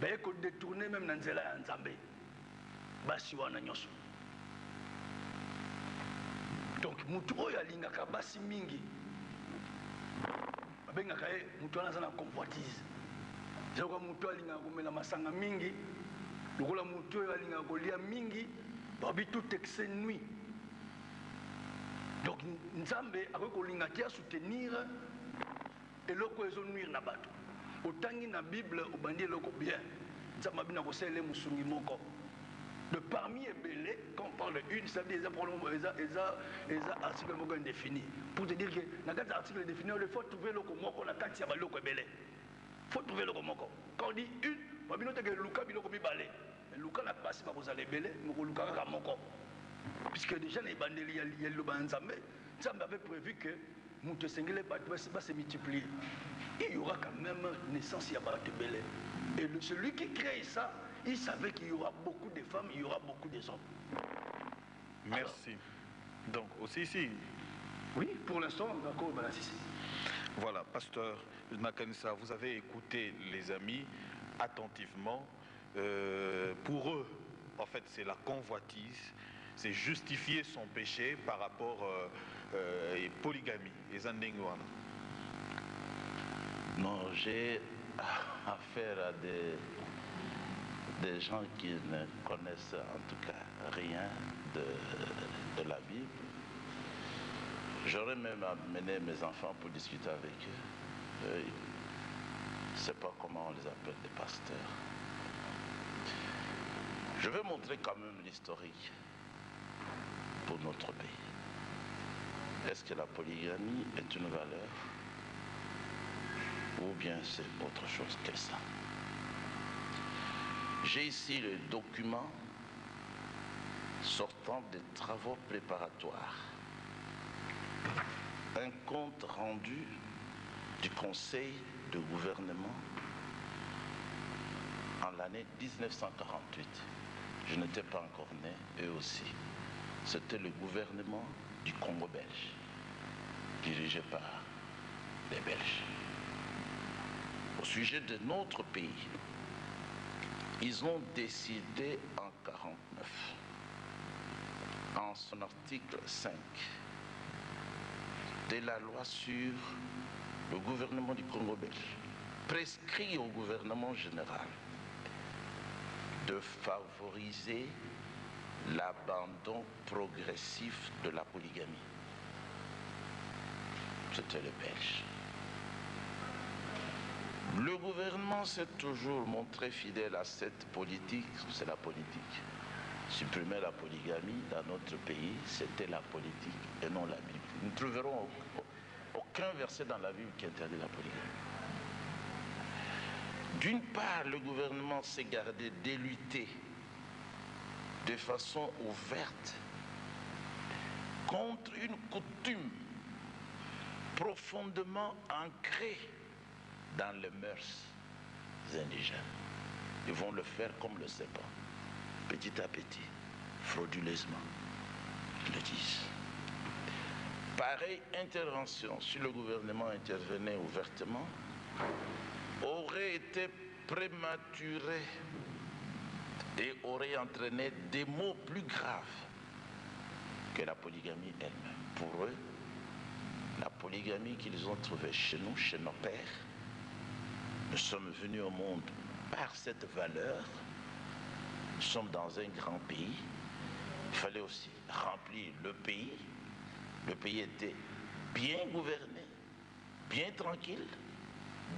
baye ko détourner même na nzela ya nzambe basi wana nyonso. Donc mutu oyo alingaka basi mingi babengaka ye mutu wana aza na convoitise. Jakoka mutu alingaka komela masanga mingi lokola mutu oyo alingaka kolia mingi babi tout excès nuit. Donc nzambe akoki kolinga te soutenir eloko ezo nuire na bato. Otangi na Bible obandi eloko bien nzambe abina kosele musungi moko. De parmi ebele, quand on parle d'une, ça veut dire des articles indéfinis. Pour te dire que dans les articles indéfinis, il faut trouver le komoko na kati ya baloko ebele. Il faut trouver le komoko. Quand on dit une, on va dire que Luka biloko mibale. Luka na passe ba kozala ebele, mais Luka ka moko. Puisque déjà les bandeli ya lo banzambe, Nzambe avait prévu que mutu sengele bato va se multiplier. Il y aura quand même naissance ya bato ebele. Et celui qui crée ça, il savait qu'il y aura beaucoup de femmes, il y aura beaucoup de hommes. Merci. Alors, donc, aussi ici. Oui, pour l'instant, d'accord, ici. Voilà, pasteur Makanissa, vous avez écouté les amis attentivement. Pour eux, en fait, c'est la convoitise, c'est justifier son péché par rapport à polygamie. Non, j'ai affaire à des gens qui ne connaissent en tout cas rien de la Bible. J'aurais même amené mes enfants pour discuter avec eux. Je ne sais pas comment on les appelle, les pasteurs. Je vais montrer quand même l'historique pour notre pays. Est-ce que la polygamie est une valeur ou bien c'est autre chose que ça? J'ai ici le document sortant des travaux préparatoires. Un compte rendu du Conseil de gouvernement en l'année 1948. Je n'étais pas encore né, eux aussi. C'était le gouvernement du Congo belge, dirigé par les Belges. Au sujet de notre pays, ils ont décidé en 1949, en son article 5, de la loi sur le gouvernement du Congo belge, prescrit au gouvernement général de favoriser l'abandon progressif de la polygamie. C'était le Belge. Le gouvernement s'est toujours montré fidèle à cette politique, c'est la politique. Supprimer la polygamie dans notre pays, c'était la politique et non la Bible. Nous ne trouverons aucun verset dans la Bible qui interdit la polygamie. D'une part, le gouvernement s'est gardé de lutter de façon ouverte contre une coutume profondément ancrée dans les mœurs indigènes. Ils vont le faire comme le serpent, petit à petit, frauduleusement, ils le disent. Pareille intervention, si le gouvernement intervenait ouvertement, aurait été prématurée et aurait entraîné des maux plus graves que la polygamie elle-même. Pour eux, la polygamie qu'ils ont trouvée chez nous, chez nos pères, nous sommes venus au monde par cette valeur, nous sommes dans un grand pays, il fallait aussi remplir le pays était bien gouverné, bien tranquille,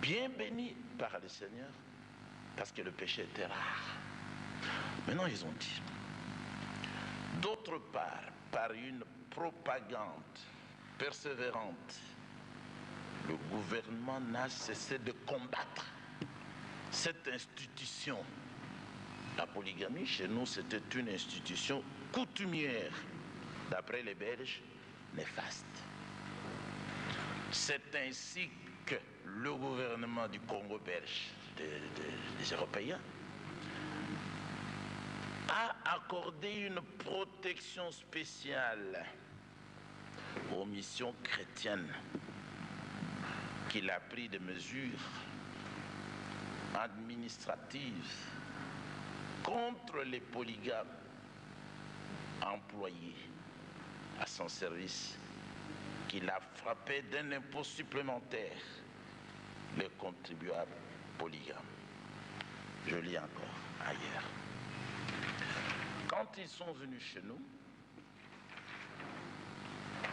bien béni par le Seigneur, parce que le péché était rare. Maintenant, ils ont dit, d'autre part, par une propagande persévérante, le gouvernement n'a cessé de combattre cette institution. La polygamie, chez nous, c'était une institution coutumière, d'après les Belges, néfaste. C'est ainsi que le gouvernement du Congo belge, des Européens, a accordé une protection spéciale aux missions chrétiennes, qu'il a pris des mesures administrative contre les polygames employés à son service qu'il a frappé d'un impôt supplémentaire les contribuables polygames. Je lis encore ailleurs. Quand ils sont venus chez nous,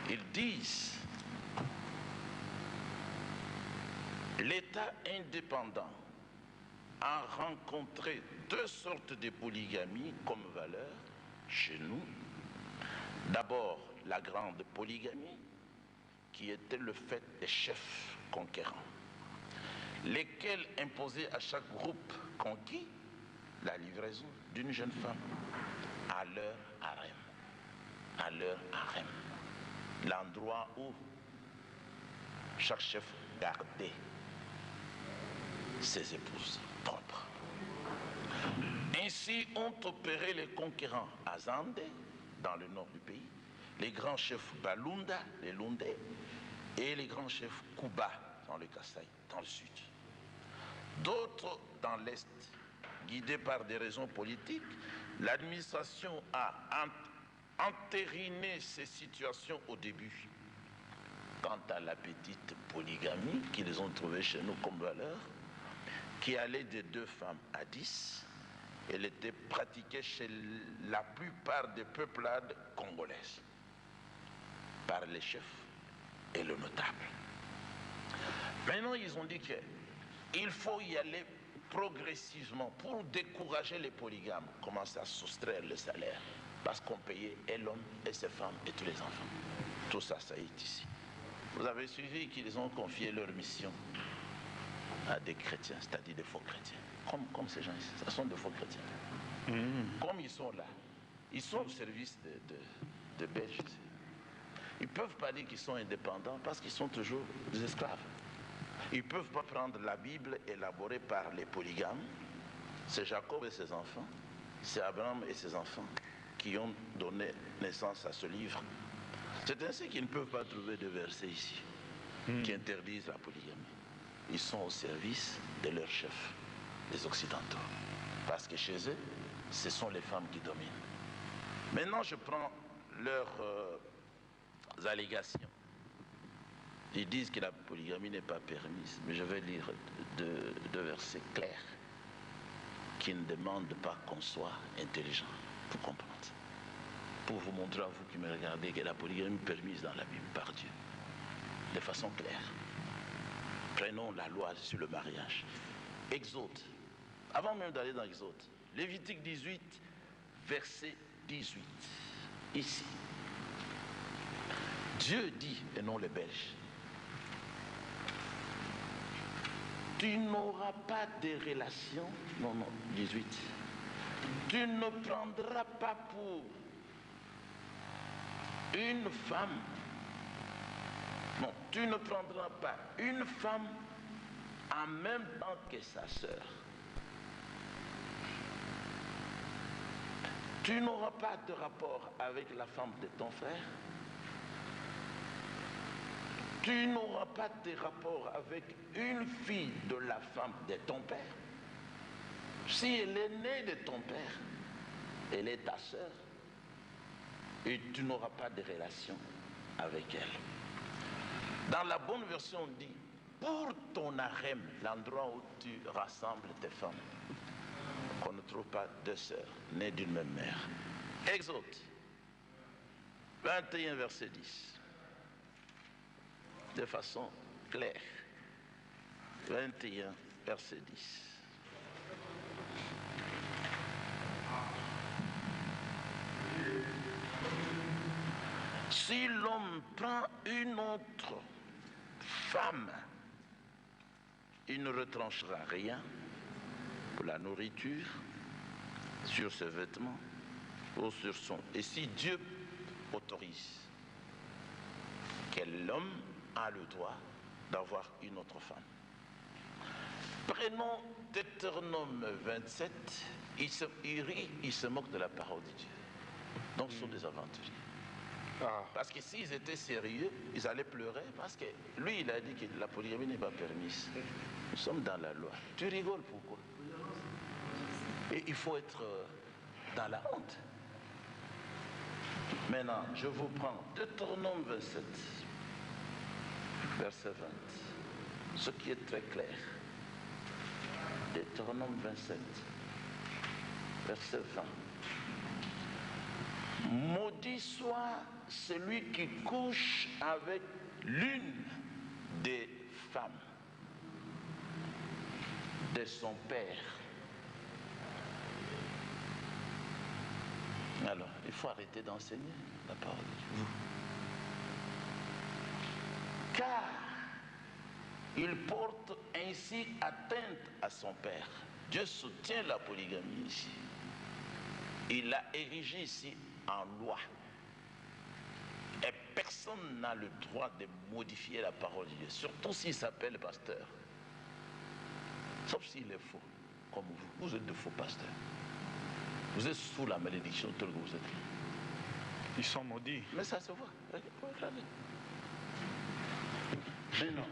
ils disent l'État indépendant a rencontré deux sortes de polygamie comme valeur chez nous. D'abord, la grande polygamie, qui était le fait des chefs conquérants, lesquels imposaient à chaque groupe conquis la livraison d'une jeune femme à leur harem, l'endroit où chaque chef gardait ses épouses propres. Ainsi ont opéré les conquérants à Zande, dans le nord du pays, les grands chefs Balunda, les Lundais, et les grands chefs Kuba, dans le Kasaï, dans le sud. D'autres dans l'est, guidés par des raisons politiques, l'administration a entériné ces situations au début. Quant à la petite polygamie qu'ils ont trouvée chez nous comme valeur, qui allait de 2 femmes à 10, elle était pratiquée chez la plupart des peuplades congolaises, par les chefs et le notable. Maintenant, ils ont dit qu'il faut y aller progressivement pour décourager les polygames, commencer à soustraire le salaire, parce qu'on payait et l'homme et ses femmes et tous les enfants. Tout ça, ça est ici. Vous avez suivi qu'ils ont confié leur mission à des chrétiens, c'est-à-dire des faux chrétiens. Comme ces gens ici, ce sont des faux chrétiens. Comme ils sont là, ils sont au service de Belges. Ils ne peuvent pas dire qu'ils sont indépendants parce qu'ils sont toujours des esclaves. Ils ne peuvent pas prendre la Bible élaborée par les polygames. C'est Jacob et ses enfants, c'est Abraham et ses enfants qui ont donné naissance à ce livre. C'est ainsi qu'ils ne peuvent pas trouver de versets ici qui interdisent la polygamie. Ils sont au service de leurs chefs, les Occidentaux. Parce que chez eux, ce sont les femmes qui dominent. Maintenant, je prends leurs allégations. Ils disent que la polygamie n'est pas permise, mais je vais lire deux versets clairs qui ne demandent pas qu'on soit intelligent pour comprendre. Pour vous montrer à vous qui me regardez que la polygamie est permise dans la Bible par Dieu, de façon claire. Prenons la loi sur le mariage. Exode, avant même d'aller dans Exode, Lévitique 18, verset 18. Ici, Dieu dit, et non les Belges, tu n'auras pas de relation, non, 18, tu ne prendras pas pour une femme, non, tu ne prendras pas une femme en même temps que sa sœur. Tu n'auras pas de rapport avec la femme de ton frère. Tu n'auras pas de rapport avec une fille de la femme de ton père. Si elle est née de ton père, elle est ta sœur. Et tu n'auras pas de relation avec elle. Dans la bonne version, on dit, pour ton harem, l'endroit où tu rassembles tes femmes, qu'on ne trouve pas deux sœurs nées d'une même mère. Exode 21, verset 10. De façon claire. 21, verset 10. Si l'homme prend une autre femme, il ne retranchera rien pour la nourriture, sur ses vêtements ou sur son... Et si Dieu autorise que l'homme a le droit d'avoir une autre femme. Prenons Deutéronome 27, il se moque de la parole de Dieu. Donc ce sont des aventuriers. Parce que s'ils étaient sérieux, ils allaient pleurer parce que lui, il a dit que la polygamie n'est pas permise. Nous sommes dans la loi. Tu rigoles pourquoi? Et il faut être dans la honte. Maintenant, je vous prends Deutéronome 27, verset 20. Ce qui est très clair. Deutéronome 27, verset 20. Maudit soit celui qui couche avec l'une des femmes de son père. Alors, il faut arrêter d'enseigner la parole de Dieu. Car il porte ainsi atteinte à son père. Dieu soutient la polygamie ici. Il l'a érigé ici en loi. Et personne n'a le droit de modifier la parole de Dieu, surtout s'il s'appelle pasteur. Sauf s'il est faux, comme vous. Vous êtes de faux pasteurs. Vous êtes sous la malédiction telle que vous êtes. Ils sont maudits. Mais ça se voit. Regardez. Mais non.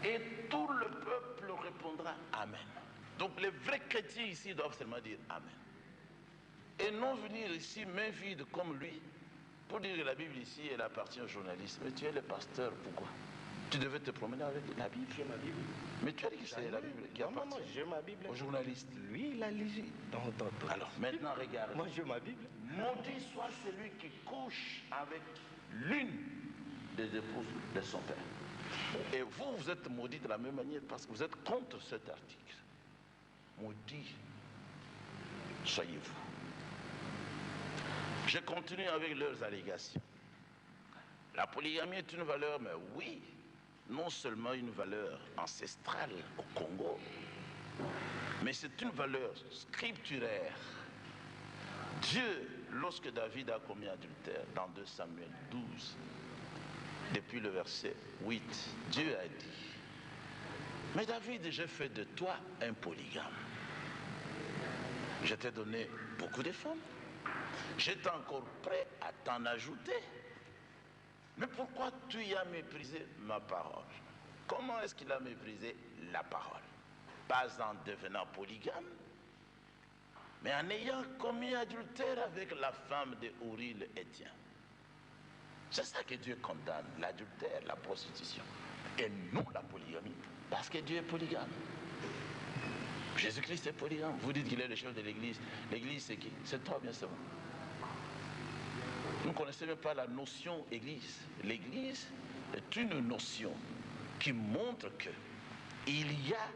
Et tout le peuple répondra Amen. Donc les vrais chrétiens ici doivent seulement dire Amen. Et non venir ici main vide comme lui pour dire que la Bible ici elle appartient aux journalistes. Mais tu es le pasteur, pourquoi? Tu devais te promener avec la Bible. J'ai ma Bible. Mais tu as dit que c'est la Bible qui appartient. Non, j'ai ma Bible. Aux journalistes. Lui, il a lu. Alors maintenant regarde. Moi, j'ai ma Bible. Maudit soit celui qui couche avec l'une des épouses de son père. Et vous, vous êtes maudits de la même manière parce que vous êtes contre cet article. Maudit soyez-vous. Je continue avec leurs allégations. La polygamie est une valeur, mais oui, non seulement une valeur ancestrale au Congo, mais c'est une valeur scripturaire. Dieu, lorsque David a commis adultère, dans 2 Samuel 12, depuis le verset 8, Dieu a dit, mais David, j'ai fait de toi un polygame. Je t'ai donné beaucoup de femmes. J'étais encore prêt à t'en ajouter. Mais pourquoi tu y as méprisé ma parole? Comment est-ce qu'il a méprisé la parole? Pas en devenant polygame, mais en ayant commis adultère avec la femme de Uri le Héthien. C'est ça que Dieu condamne, l'adultère, la prostitution, et non la polygamie, parce que Dieu est polygame. Jésus-Christ est polygame. Vous dites qu'il est le chef de l'Église. L'Église, c'est qui? C'est toi, bien sûr. Vous ne connaissez même pas la notion Église. L'Église est une notion qui montre qu'il y a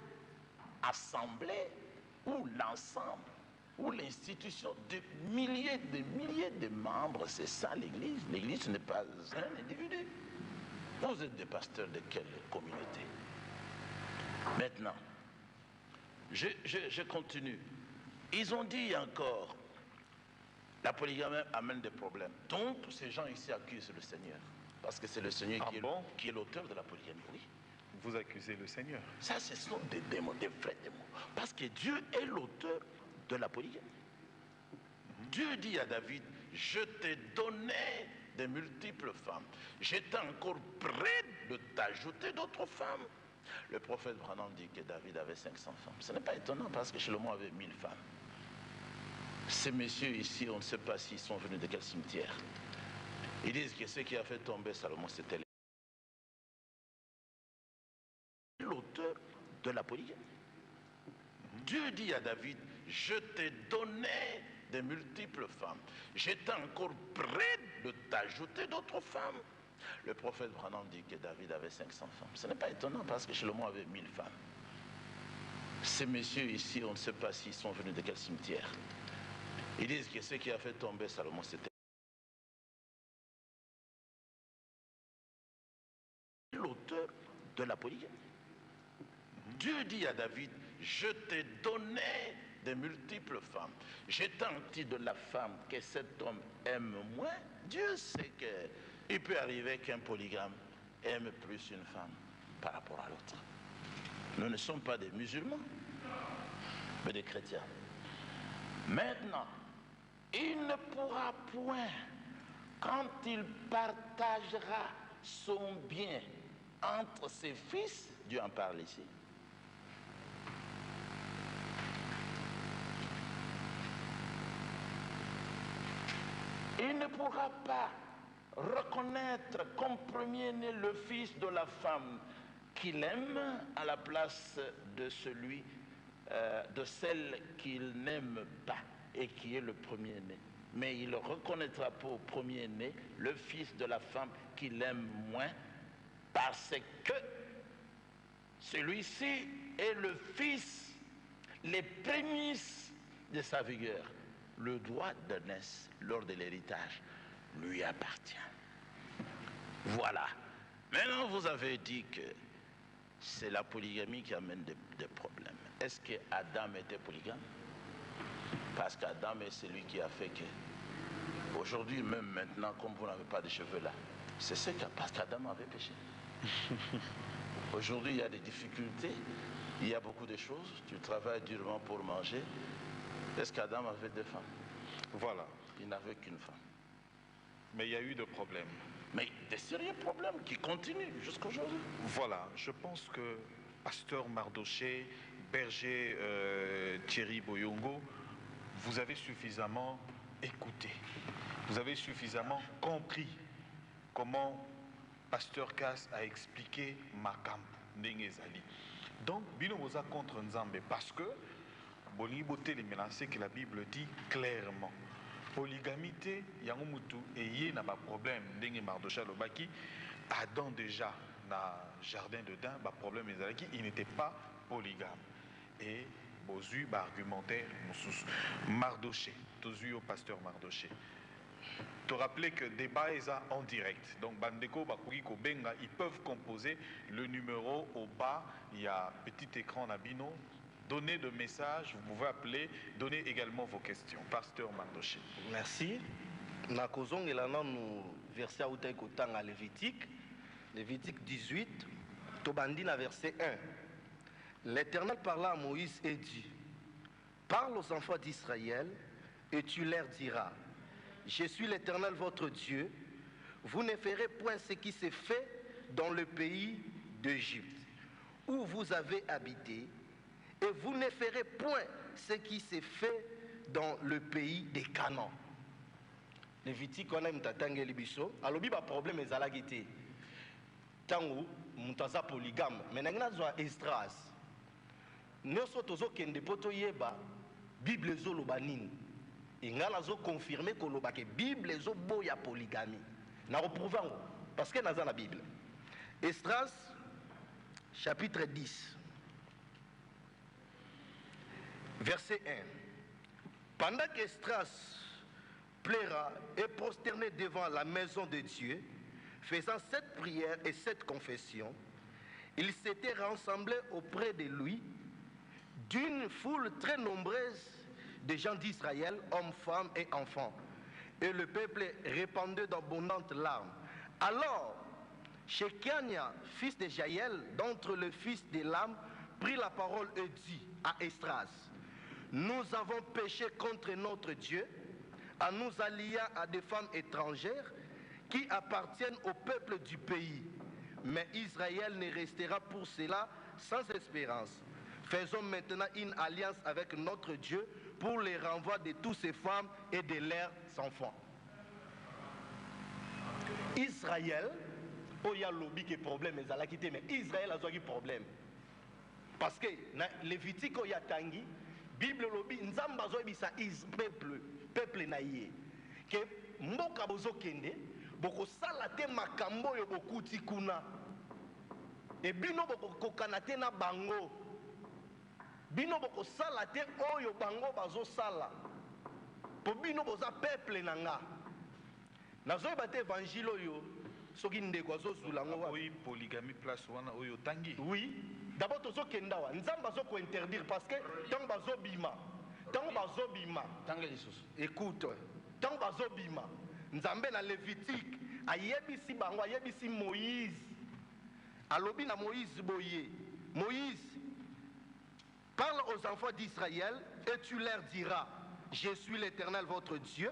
assemblée ou l'ensemble ou l'institution de milliers de membres. C'est ça l'Église. L'Église, ce n'est pas un individu. Vous êtes des pasteurs de quelle communauté? Maintenant, je continue. Ils ont dit encore, la polygamie amène des problèmes. Donc, ces gens ici accusent le Seigneur. Parce que c'est le Seigneur qui est l'auteur de la polygamie. Oui. Vous accusez le Seigneur. Ça, ce sont des démons, des vrais démons. Parce que Dieu est l'auteur de la polygamie. Dieu dit à David, je t'ai donné de multiples femmes. J'étais encore prêt de t'ajouter d'autres femmes. Le prophète Branham dit que David avait 500 femmes. Ce n'est pas étonnant parce que Salomon avait 1000 femmes. Ces messieurs ici, on ne sait pas s'ils sont venus de quel cimetière. Ils disent que ce qui a fait tomber Salomon, c'était l'auteur de la polygamie. Dieu dit à David, je t'ai donné de multiples femmes. J'étais encore prêt de t'ajouter d'autres femmes. Le prophète Branham dit que David avait 500 femmes. Ce n'est pas étonnant parce que Salomon avait 1000 femmes. Ces messieurs ici, on ne sait pas s'ils sont venus de quel cimetière. Ils disent que ce qui a fait tomber Salomon, c'était l'auteur de la polygamie. Dieu dit à David, je t'ai donné de multiples femmes. J'étais anti de la femme que cet homme aime moins. Dieu sait qu'il peut arriver qu'un polygame aime plus une femme par rapport à l'autre. Nous ne sommes pas des musulmans, mais des chrétiens. Maintenant, il ne pourra point, quand il partagera son bien entre ses fils, Dieu en parle ici, il ne pourra pas reconnaître comme premier-né le fils de la femme qu'il aime à la place de de celle qu'il n'aime pas et qui est le premier-né. Mais il reconnaîtra pour premier-né le fils de la femme qu'il aime moins, parce que celui-ci est le fils, les prémices de sa vigueur. Le droit d'aînesse lors de l'héritage lui appartient. Voilà. Maintenant, vous avez dit que c'est la polygamie qui amène des problèmes. Est-ce que Adam était polygame? Parce qu'Adam est celui qui a fait que, aujourd'hui, même maintenant, comme vous n'avez pas de cheveux là, c'est parce qu'Adam avait péché. Aujourd'hui, il y a des difficultés, il y a beaucoup de choses, tu travailles durement pour manger. Est-ce qu'Adam avait deux femmes? Voilà. Il n'avait qu'une femme. Mais il y a eu des problèmes. Mais des sérieux problèmes qui continuent jusqu'à aujourd'hui. Voilà, je pense que Pasteur Mardoché, berger Thierry Boyongo, vous avez suffisamment écouté. Vous avez suffisamment compris comment Pasteur Cass a expliqué Makam Ndengezali. Donc, bino boza contre Nzambe parce que bolingi boté les menacer que la Bible dit clairement. Polygamité, yango mutu eye na ba problème ndenge Mardocha lobaki Adam déjà na jardin d'Eden ba problème ezalaki, il n'était pas polygame. Et bozu ba argumentaire mususu Mardoché, tozu au pasteur Mardoché. Te rappeler que débat est en direct. Donc bandeko bakoki ko benga, ils peuvent composer le numéro au bas, il y a petit écran nabino. Donnez de messages, vous pouvez appeler, donnez également vos questions. Pasteur Mardoché. Merci. Na kozong elana nous verset outai kotanga Lévitique 18, tobandi na verset 1. L'Éternel parla à Moïse et dit: parle aux enfants d'Israël et tu leur diras: je suis l'Éternel votre Dieu, vous ne ferez point ce qui s'est fait dans le pays d'Égypte, où vous avez habité, et vous ne ferez point ce qui s'est fait dans le pays des Canaan. Lévitique on a mtatangeli biso alobi ba problème ezalaki te tango mutaza polygame mais nangina zwa Esdras nyonso tozokende po toyeba Bible ezoloba nini ingala zo confirmer koloba ke Bible ezoboya polygamie na reprouver ngo parce que naza na Bible. Esdras chapitre 10 verset 1. Pendant qu'Esdras plaira et prosterné devant la maison de Dieu, faisant cette prière et cette confession, il s'était rassemblé auprès de lui d'une foule très nombreuse de gens d'Israël, hommes, femmes et enfants. Et le peuple répandait d'abondantes larmes. Alors, Shekania, fils de Jaël, d'entre les fils de l'âme, prit la parole et dit à Esdras: nous avons péché contre notre Dieu en nous alliant à des femmes étrangères qui appartiennent au peuple du pays. Mais Israël ne restera pour cela sans espérance. Faisons maintenant une alliance avec notre Dieu pour le renvoi de toutes ces femmes et de leurs enfants. Israël, oh il y a lobby qui problème, mais Israël a un problème. Parce que Lévitique, il y a Tangi, Bible lobby, Nzamba zoibisa peuple na ye. Que mboka bozo kende, boko salate makambo yo bokuti kuna. Et bino boko kokanate na bango. Bino boko salate oyo bango bazo sala. Po bino boza peuple nanga. Nazo bate évangile yo, soki ndeko zo zulango wa. Oui, polygamie place wana oyo tangi. Oui. D'abord, tu as Nzamba ko interdire parce que tant bazo bima, écoute, tant bazo bima, Nzambe na Lévitique, ayebisi bango, ayebisi Moïse, alobi na Moïse boye, Moïse, parle aux enfants d'Israël et tu leur diras: je suis l'Éternel votre Dieu,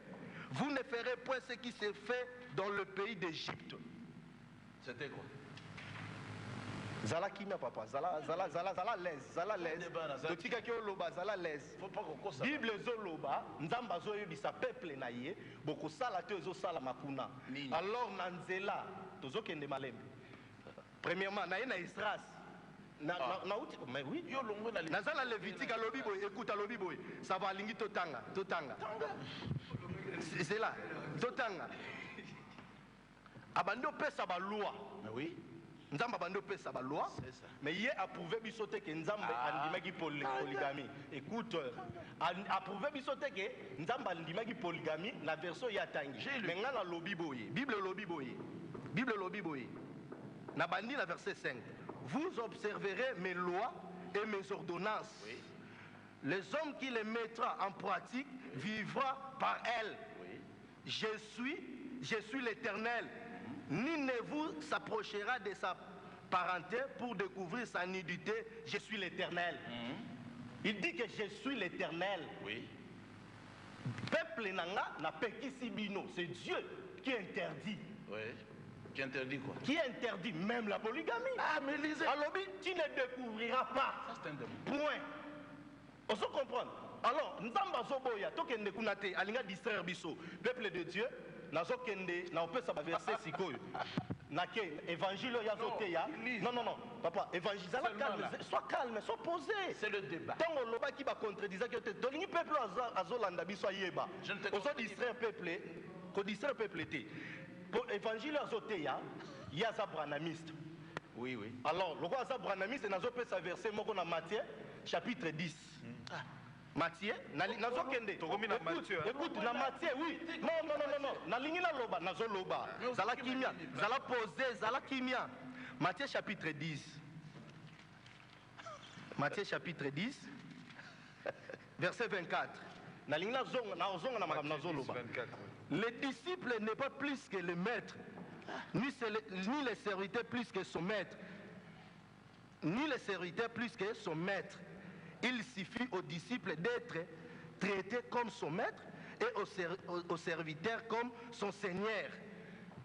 vous ne ferez point ce qui s'est fait dans le pays d'Égypte. C'était quoi? Zala kimia papa, zala l'aise. Totika ki oloba zala l'aise. Bible zo loba, nzamba zo yebisa peuple na ye, boko sala te zo sala makuna. Alors nanzela, tozo kende malembe. Premièrement, na ye na Esdras. Mais oui, nazala Lévitique à lobi boy, écoute à lobi boy, ça va lingi totanga. C'est là, totanga. Abando pesa ba loi. Mais oui. Nzamba bando pesa ba loi. Mais hier approuvé bisote que nzamba andimaki polygamie. Écoute, approuvé bisote que nzamba andimaki polygamie, la version ya tangi. Mais ngala lobi boy, Bible lobi boy. Na bandi la verset 5. Vous observerez mes lois et mes ordonnances. Oui. Les hommes qui les mettra en pratique vivront par elles. Oui. Je suis l'Éternel. Nul ne vous s'approchera de sa parenté pour découvrir sa nudité. Je suis l'Éternel. Il dit que je suis l'Éternel. Oui. Peuple nanga na pekisi bino. C'est Dieu qui interdit. Oui. Qui interdit quoi? Qui interdit même la polygamie. Ah, mais lisez. Alors, tu ne découvriras pas. Ça, c'est un démon. Point. On se comprend. Alors, Nzamba Zoboya, Tokende Kunate, Alinga distraire Bisso, peuple de Dieu, Nazo Kende, na opé sa verset Sikoyo. Nake, évangile Yazoteya. Non, papa, évangile, sois calme, sois posé. C'est le débat. Tant on loba qui va contredire que le peuple Azolanda Bisso Yeba. On se distraire peuple, qu'on distraire peuple. Pour l'évangile azoteya, il y a un branamiste. Oui. Alors, le roi Zabranamiste, c'est dans sa verset, dans Matthieu, chapitre 10. Matthieu, écoute, dans Matthieu, oui. Non. Nalingina loba, nazo loba. Zala kimia, zala posé, zala kimia. Matthieu chapitre 10. Matthieu chapitre 10, verset 24. Nalingina zonga, na madame nazo loba. Le disciple n'est pas plus que le maître, ni le serviteur plus que son maître, ni le serviteur plus que son maître. Il suffit au disciple d'être traité comme son maître et au serviteur comme son seigneur.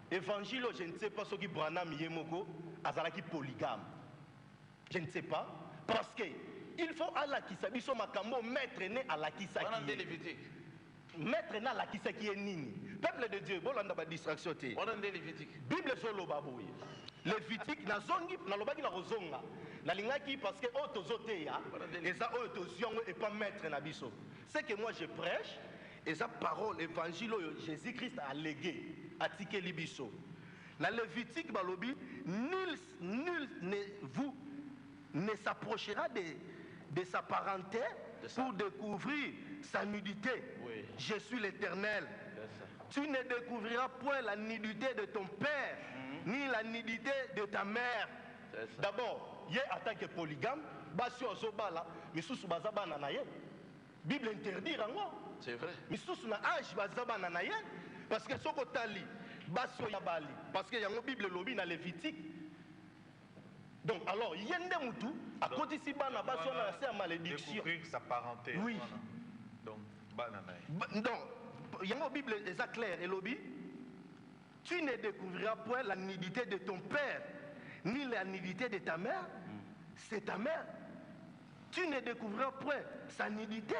Évangile, je ne sais pas ce qui Branham Yemoko, Azalaki polygame. Je ne sais pas, parce que il faut à la Kisabi, son makambo, maître né à la Kisaki. Maître na la Kisaki est nini. Peuple de Dieu, bon, on a distraction. On a des Lévitiques. Bible solo baboui. Lévitique, na zongi, na lobaki na rozonga. Na lingaki parce que otozoteya, et ça otoziongo et pas maître na biso. C'est que moi je prêche, et sa parole, évangile, Jésus-Christ a légué, a tiqué libiso. La Lévitique balobi, nul ne s'approchera de sa parenté pour découvrir sa nudité. Oui. Je suis l'Éternel. Tu ne découvriras point la nudité de ton père, ni la nudité de ta mère. D'abord, il y a en tant que polygame, basio zobala, misusu bazabana na ye. Bible interdit rango. C'est vrai. Misusu na âge bazabana na ye parce que soko tali basio yabali parce que yango Bible lobi na Lévitique. Donc, alors, yende mutu, à côté si bana basio na la malédiction. Découvrir sa parenté. Oui. Donc, banana. Donc, yango Bible est clair et lobi. Tu ne découvriras point la nudité de ton père, ni la nudité de ta mère. C'est ta mère. Tu ne découvriras point sa nudité.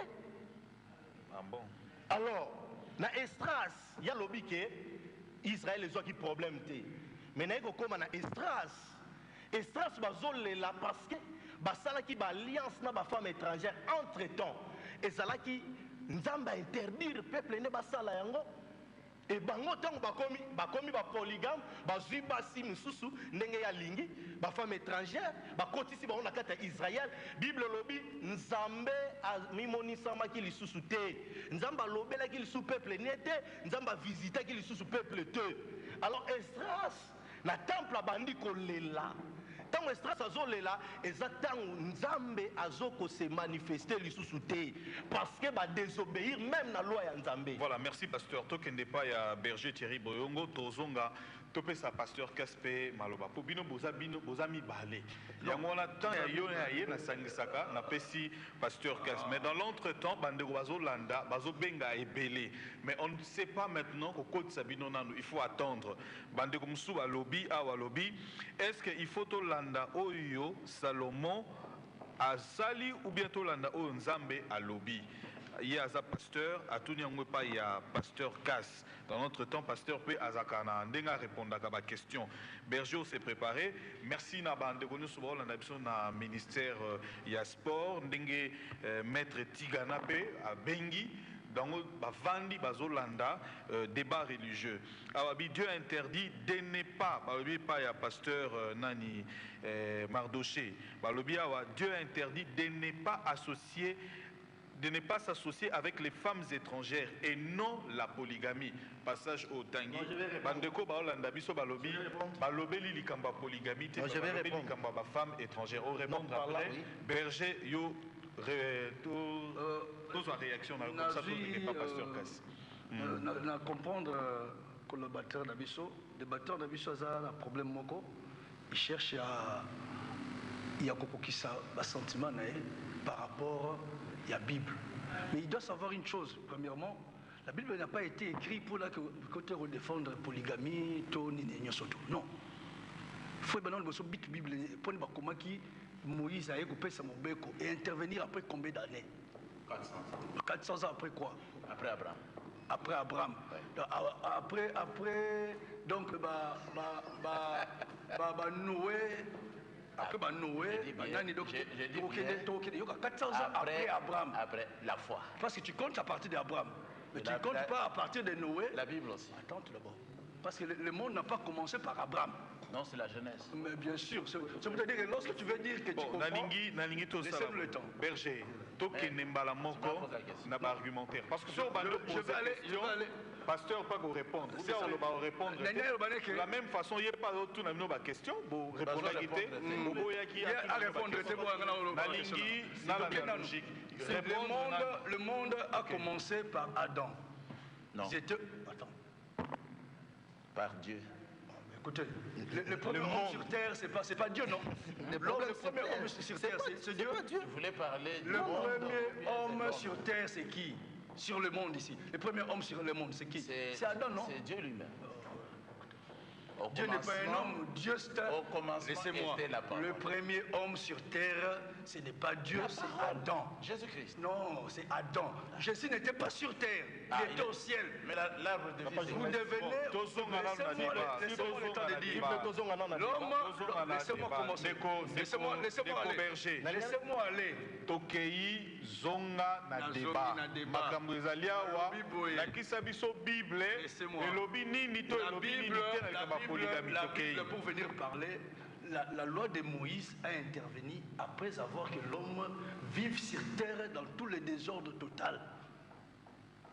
Ah bon? Alors, na Esdras, il y a lobi que Israël les qui problème té. Mais na eko koma na Esdras. Esdras bazolela parce que basalaki ba alliance na ba femme étrangère entre-temps. Et salaki nzamba interdire peuple ne basala yango. Et bango tango bakomi ba polygame, bazui basi mususu ndenge ya lingi, ba femme étrangère, ba kotisi ba na kata Israël, Bible lobi nzambe mimonisa maki lisusu te. Nzamba lobela ki lisusu peuple nete, nzamba visita ki lisusu peuple te. Alors Esdras na temple bandi kolela. Tant Esdras azolela, ezatang nzambe azoko se manifester lisusu te parce que ba désobéir même na loi ya nzambe. Voilà, merci pasteur. Tokende pa ya berger Thierry Boyongo tozonga topé sa pasteur Kaspe Maloba po bino bozami balé yango na temps ya yo ya ye na sangisaka na pesi pasteur Kas mais dans l'entretemps bandeko bazolanda bazobenga ebele mais on ne sait pas maintenant ko kotisa bino nanu il faut attendre bandeko musu balobi awa lobi est-ce que il faut to landa oyo Salomon azali ou bien to landa oyo Nzambe alobi. Il y a un pasteur, à tout n'y pas il y a pasteur Cass. Dans notre temps, pasteur P. Azakana, Ndenga répondre à ma question. Berger s'est préparé. Merci Naban de Gonu Soubou, la ministère il y a sport. Ndenge maître Tigana P. à Bengi. Dans le Vandi Bazolanda, débat religieux. Alors, Dieu interdit de ne pas, pas il y a pasteur Nani Mardoché. Dieu interdit de ne pas associer. De ne pas s'associer avec les femmes étrangères et non la polygamie. Passage au Tangi. Bandeko baolanda biso balobi balobeli likamba polygamie te balobeli likamba ba femme étrangère. On répond après. Berger yo tous en réaction comme ça n'est pas pasteur Cass. Na comprendre collaborateur d'Abisso, débatteur d'Abisso ça un problème moko. Il cherche à il y a qui ça sentiment par rapport à la Bible. Mais il doit savoir une chose. Premièrement, la Bible n'a pas été écrite pour côté défendre la polygamie, non. Il faut que la Bible pour comment Moïse a coupé sa mobeko et intervenir après combien d'années? 400 ans après quoi? Après Abraham. Après Abraham. Ouais. Après donc Noé. Après Noé, il y a 400 ans après Abraham. Après la foi. Parce que tu comptes à partir d'Abraham. Mais tu ne comptes pas à partir de Noé. La Bible aussi. Attends tout d'abord. Parce que le monde n'a pas commencé par Abraham. Non, c'est la Genèse. Mais bien sûr. C'est pour te dire que lorsque tu veux dire que tu comprends, laissez-nous le temps. Berger, toke nembala moko n'a pas argumentaire. Parce que si on va aller. Pasteur, pas vous répondre. Si on va répondre. De la même façon, il n'y a pas tout dans nos questions. Vous répondez à l'idée. Il y a à répondre. Le monde a commencé par Adam. Non. Attends. Par Dieu. Écoutez, le premier homme sur terre, c'est pas Dieu, non. Le premier homme sur terre, c'est Dieu. Je voulais parler du monde. Le premier homme sur terre, c'est qui? Sur le monde ici. Le premier homme sur le monde, c'est qui? C'est Adam, non? C'est Dieu lui-même. Dieu n'est pas un homme, Dieu c'est un... Laissez-moi. Le premier homme sur terre, ce n'est pas Dieu, c'est Adam. Jésus-Christ. Non, c'est Adam. Jésus n'était pas sur terre, il était au ciel. Mais l'arbre de vie, vous devenez... Laissez-moi le temps de dire. L'homme... Laissez-moi commencer. Laissez-moi aller. Laissez-moi aller. Tokei zonga na débat. Makambo ezali awa nakisa biso Bible elobi nini to elobi nini te na polygamie. La Bible, pour venir parler, la loi de Moïse a intervenu après avoir que l'homme vive sur terre dans tous les désordres total.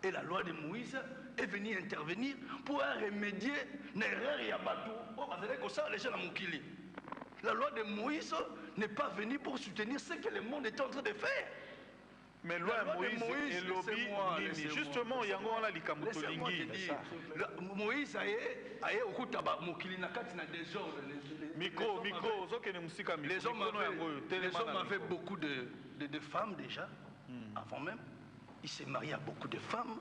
Et la loi de Moïse est venue intervenir pour remédier l'erreur et abattu. La loi de Moïse n'est pas venue pour soutenir ce que le monde est en train de faire. Mais loi de Moïse est lobby. Justement, il y a un likambo tolingi. Moïse a eu au coup de mokili na kati na désordre. Micro, les hommes avaient beaucoup de femmes déjà, avant même. Il s'est marié à beaucoup de femmes,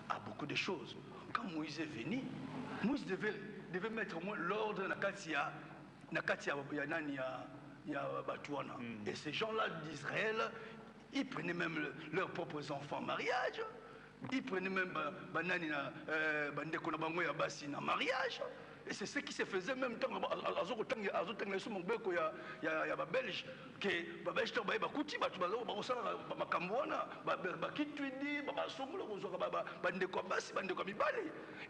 à beaucoup de choses. Quand Moïse est venu, Moïse devait mettre au moins l'ordre na kati ya Batouana. Et ces gens-là d'Israël, ils prenaient même leurs propres enfants en mariage. Ils prenaient même mariage. Et c'est ce qui se faisait même temps Belge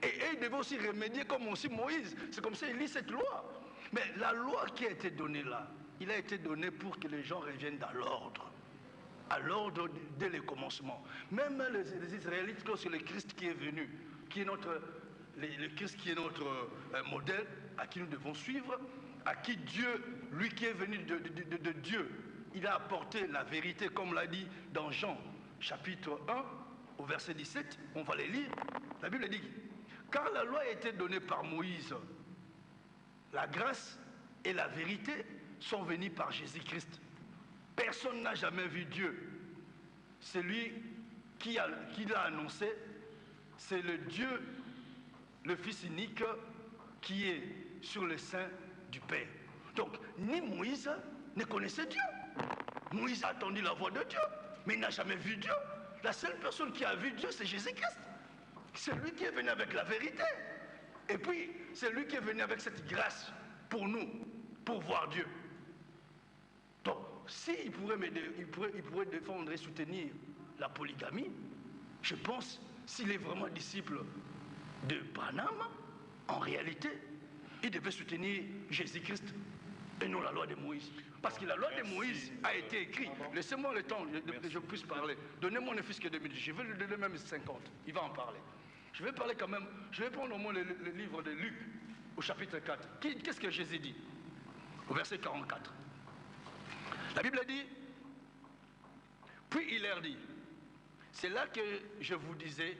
et ils devaient aussi remédier comme aussi Moïse. C'est comme ça qu'il lit cette loi. Mais la loi qui a été donnée là, il a été donné pour que les gens reviennent dans l'ordre. À l'ordre dès le commencement. Même les Israélites, lorsque le Christ qui est venu, qui est le Christ qui est notre modèle, à qui nous devons suivre, à qui Dieu, lui qui est venu de Dieu, il a apporté la vérité, comme l'a dit dans Jean, chapitre 1, au verset 17, on va les lire. La Bible dit, car la loi a été donnée par Moïse, la grâce et la vérité sont venus par Jésus-Christ. Personne n'a jamais vu Dieu. Celui qui l'a annoncé, c'est le Dieu, le Fils unique, qui est sur le sein du Père. Donc, ni Moïse ne connaissait Dieu. Moïse a attendu la voix de Dieu, mais il n'a jamais vu Dieu. La seule personne qui a vu Dieu, c'est Jésus-Christ. C'est lui qui est venu avec la vérité. Et puis, c'est lui qui est venu avec cette grâce pour nous, pour voir Dieu. Donc, s'il pourrait défendre et soutenir la polygamie, je pense, s'il est vraiment disciple de Branham, en réalité, il devait soutenir Jésus-Christ et non la loi de Moïse. Parce que la loi de Moïse a été écrite. Laissez-moi le temps que je puisse parler. Donnez-moi ne fût-ce que 2 minutes. Je vais lui donner même 50. Il va en parler. Je vais parler quand même. Je vais prendre au moins le livre de Luc, au chapitre 4. Qu'est-ce que Jésus dit? Au verset 44. La Bible dit, puis il leur dit, c'est là que je vous disais,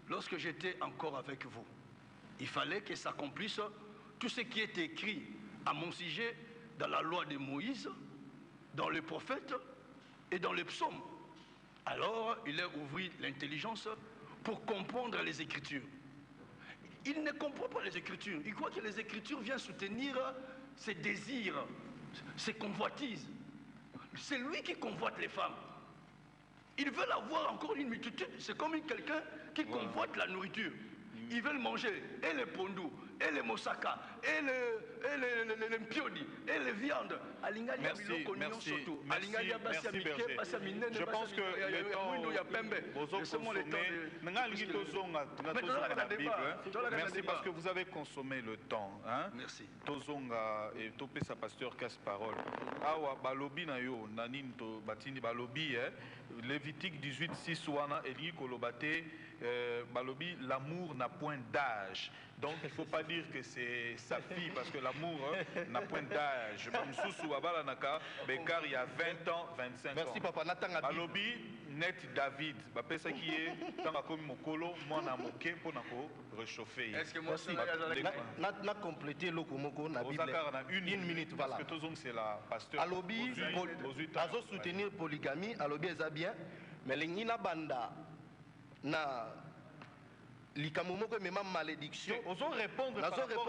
lorsque j'étais encore avec vous, il fallait que s'accomplisse tout ce qui est écrit à mon sujet dans la loi de Moïse, dans les prophètes et dans les psaumes. Alors, il leur ouvrit l'intelligence pour comprendre les Écritures. Il ne comprend pas les Écritures. Il croit que les Écritures viennent soutenir ses désirs, ses convoitises. C'est lui qui convoite les femmes. Ils veulent avoir encore une multitude. C'est comme quelqu'un qui convoite la nourriture. Ils veulent manger et les pondous, et les moussaka, et les mpiodi, et les viandes. Merci, merci. Je pense que le temps, merci parce que vous avez consommé le temps. Hein? Merci. Tozonga et topé sa pasteur casse parole. Awa balobi na yo nanin to batini balobi Lévitique 18:6 wana eli kolobate balobi l'amour n'a point d'âge. Donc il ne faut pas dire que c'est sa fille parce que l'amour n'a point d'âge. Car il y a 20 ans, 25 ans. Merci papa. Balobi net David. Bapesa qui est dans la commune Mokolo, moi na moké pour nako réchauffer. Est-ce que moi aussi n'a complété le komoko na Bible. Une minute voilà. Parce que tous c'est la pasteur. Alobi azo soutenir polygamie, alobi eza bien, mais l'ingina banda na likamomoko mema malédiction. Ozo répondre par rapport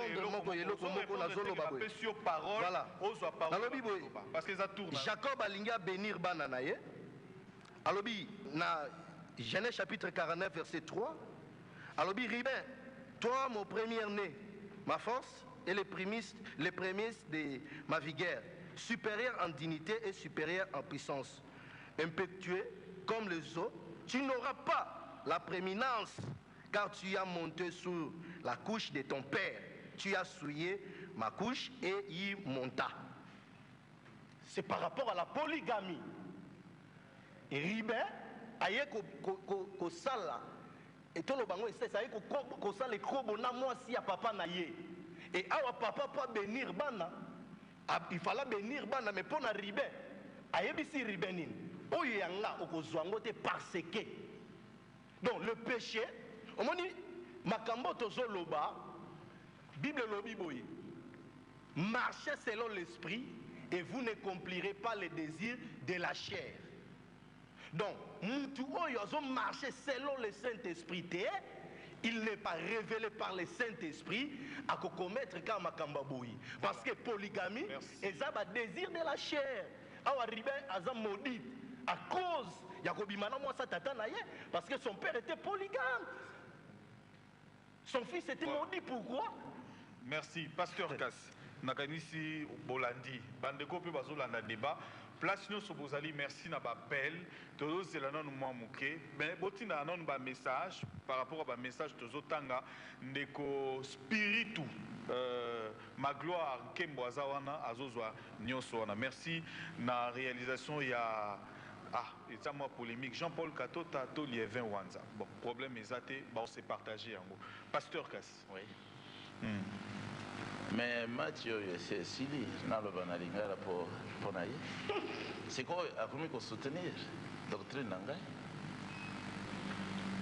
parce que ça tourne. Jacob alinga bénir bana na ye. Alobi na Genèse chapitre 49 verset 3. Alobi Ribin, toi mon premier-né, ma force et les prémices de ma vigueur, supérieur en dignité et supérieur en puissance. Impétueux comme les eaux, tu n'auras pas la prééminence, car tu as monté sur la couche de ton père. Tu as souillé ma couche et y monta. C'est par rapport à la polygamie. Et Ribin, aye ko sala, et tout le bango c'est aye ko sala les krobo na moi si à papa na ye. Et awa papa pas bénir bana, il fallait bénir bana mais pour na Ribin, aye bisi Ribenin. Oye yanga okozwango te parce que. Donc le péché, on dit makambo tozo loba, Bible lobi boye. Marchez selon l'esprit et vous n'accomplirez pas les désirs de la chair. Donc, Moutou Oyozo marcher selon le Saint-Esprit, il n'est pas révélé par le Saint-Esprit à commettre comme Makambaboui. Parce que polygamie est un désir de la chair. Awa Ribin a maudit à cause Yakobimana Mwasa Tatanaye, parce que son père était polygame. Son fils était maudit. Pourquoi? Merci. Pasteur Kass, Nakanisi Bolandi, Bandeko pe bazolanda débat. Place nous sur Bozali, merci na appel. Tous c'est là nous manqué. Mais botina non ba message par rapport à message tozo tanga ndeko spiritu ma gloire kemboza wana azozwa nyoso wana. Merci na réalisation il y a et ça moi polémique Jean-Paul Katota to Lievin Wanza. Bon, problème exacté, bon c'est partagé en gros. Pasteur Kass. Oui. Mais Mathieu, c'est Sili, pour naïe. C'est quoi, à combien qu'on soutenir doctrine d'Angaï?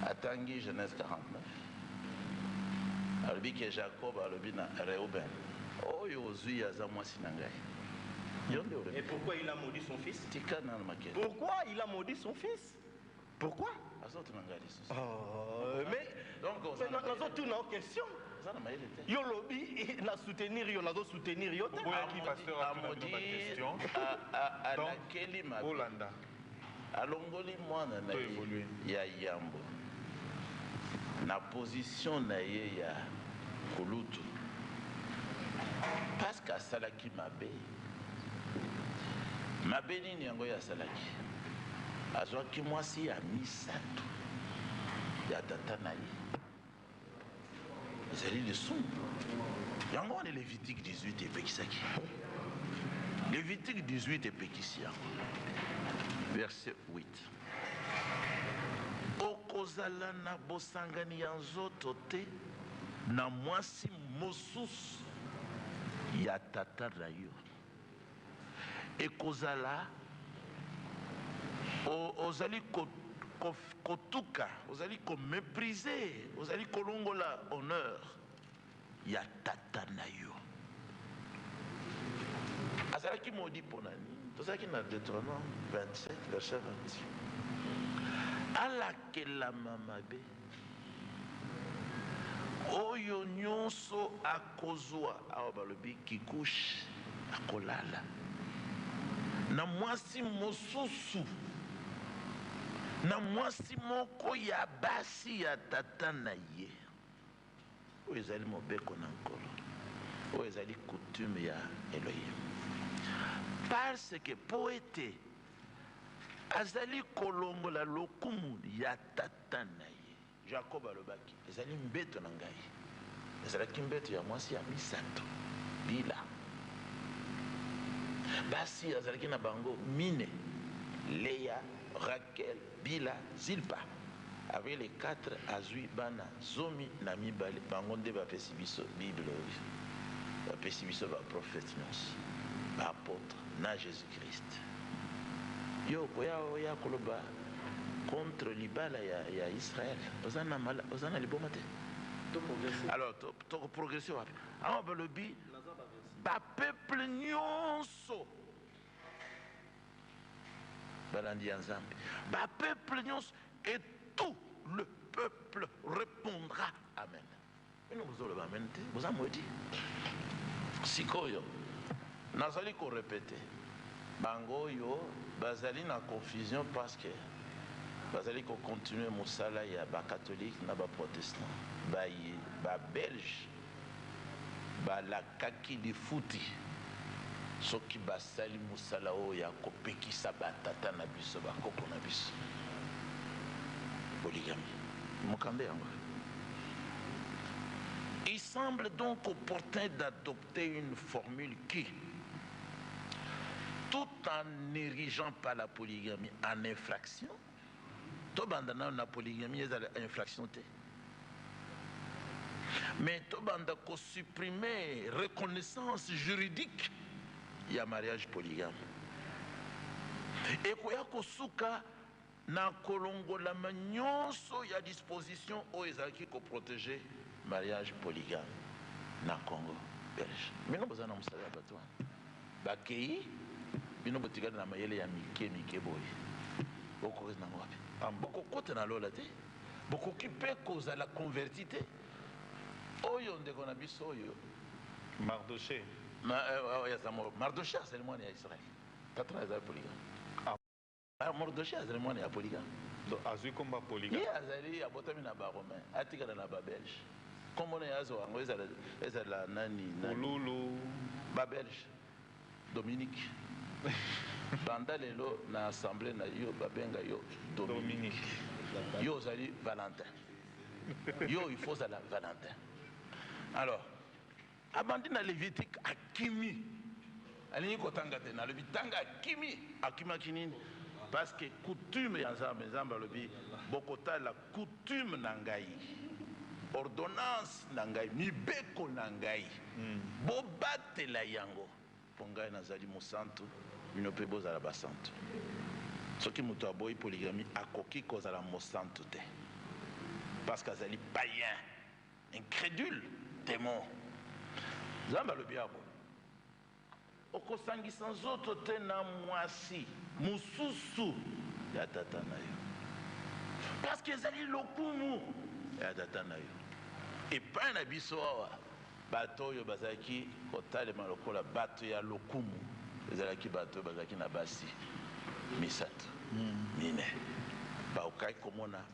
À Tanguy, Genèse 49. Albi que Jacob, Albi na Réoben. oyo ozwi aza mwasi na ngai. Et pourquoi il a maudit son fils? Tika na maquette. Pourquoi il a maudit son fils? Pourquoi? Mais nous avons une question. Yo lobby na soutenir yo nazo soutenir yo. Olanda. Alongoli mwana na ya yambo. Na position na ye ya kolutu. Parce que salaki mabe. Mabe nini yango ya salaki. Azwaki mwasi ya misato ya tata na ye. Ezali leçon. Yango wana Lévitique 18 epekisaki. Lévitique 18 epekisi yango. Verset 8. Okozala na bosangani ya nzoto te na mwasi mosusu ya tata na yo. Ekozala ozali kotuka, ozali ko mépriser, ozali kolongola honneur ya tata na yo. Azalaki maudit pour nani? Tozalaki na Deutéronome 27 verset 28. Alakelama mabe oyo nyonso akozwa awa balobi kikushi akolala na mwasi mosusu na mwasi moko ya basi ya tata na ye. Oyo ezali mobeko na nkolo, oyo ezali coutume ya Elohim. Parce que poete azali kolongola lokumu ya tata na ye. Jacob alobaki ezali mbeto na ngai, ezalaki mbeto ya mwasi ya misato Bila. Basi azalaki na bango mine, Léa, Raquel, Bila, Zilpa. Avec les 4 azui bana zomi na mibale bango nde bapesi biso Bible oyo. Bapesi biso ba prophète nyonso, ba apôtre na Jésus-Christ. Yo koya koloba contre libala ya Israël. Ozana liboma te. Alors to progresser wapi? Awa balobi ba peuple nyonso balandi ya Nzambe. Ba peuple nyonso et tout le peuple répondra amen. Nous vous allons amen. Vous avez dit. Sikoyo. Nazali ko répéter. Bango yo bazali na confusion parce que bazali ko continuer mosala ya ba catholique na ba protestant. Ba belge ba la kaki di futi. Soki basali mosala o ya kopekisa batata na biso ba koko na biso. Il semble donc opportun d'adopter une formule qui, tout en n'érigeant pas la polygamie en infraction, tout bandana la polygamie est une infraction, mais tout bandana ko supprimer reconnaissance juridique, il y a mariage polygame. Et quoi ko suka na kolongo la nyonso ya disposition o ezaki ko protéger mariage polygame na Congo belge. Mino bozana musala batwa bakei bino botikana na mayele ya mike boy boko na ngwapi boko kote na lola te boko kipe koza la convertité oyo ndeko na biso oyo Mardoché Mardoché c'est le moine ya Israël patron ya polygame. Mardoché azali mwana ya polygame. Azui komba polygame. Ye azali abotami na ba romain, atikala na ba belge. Kombo na yazo wango ezala nani Olulu ba belge Dominique. Banda lelo na assemblée na yo babenga yo Dominique. Yo azali Valentin. Yo il faut la Valentin. Alors abandi na Lévitique akimi. Ali kotanga te na lebitanga akima kinini. Parce que coutume ya Nzambe lobi bokota la coutume na ngai, ordonnance na ngai, mibeko na ngai, bobatela yango pongai nazali mosantu bino pe bozala basantu. Soki muto aboyi polygamie akoki kozala mosantu te parce qu'azali païen, incrédule, démon. Zamba le biabo. Okosangisa nzoto te na mwasi mususu ya tata na yo. Parce que ezali lokumu ya tata na yo. Epai na biso awa bato oyo bazalaki kotalema lokola bato ya lokumu ezalaki bato oyo bazalaki na basi misato mine baokaki komona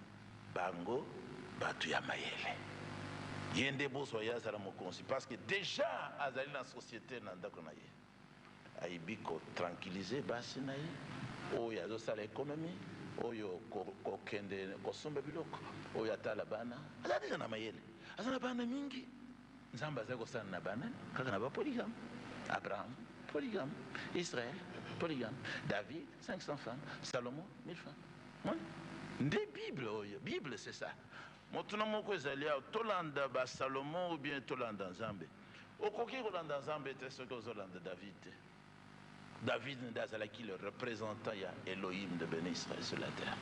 bango bato ya mayele ye nde bozwa ye azala mokonzi parce que déjà azali na société na ndako na ye ayibi kotranquillize basi na ye oyo azosala ekonomi oyo kokende kosomba biloko oyo atala bana azala deja na mayele aza na bana mingi nzambe azali kosala na bana kaka na bapoligame abraham polygame israël polygame david 500 femmes salomon 1000 femmes nde bible oyo bible c'est ça motuna moko ezali awa tolanda basalomon ou bien tolanda nzambe okoki kolanda nzambe te soki ozolanda david te David nde azalaki le représentant ya Elohim de béni Israël sur la terre.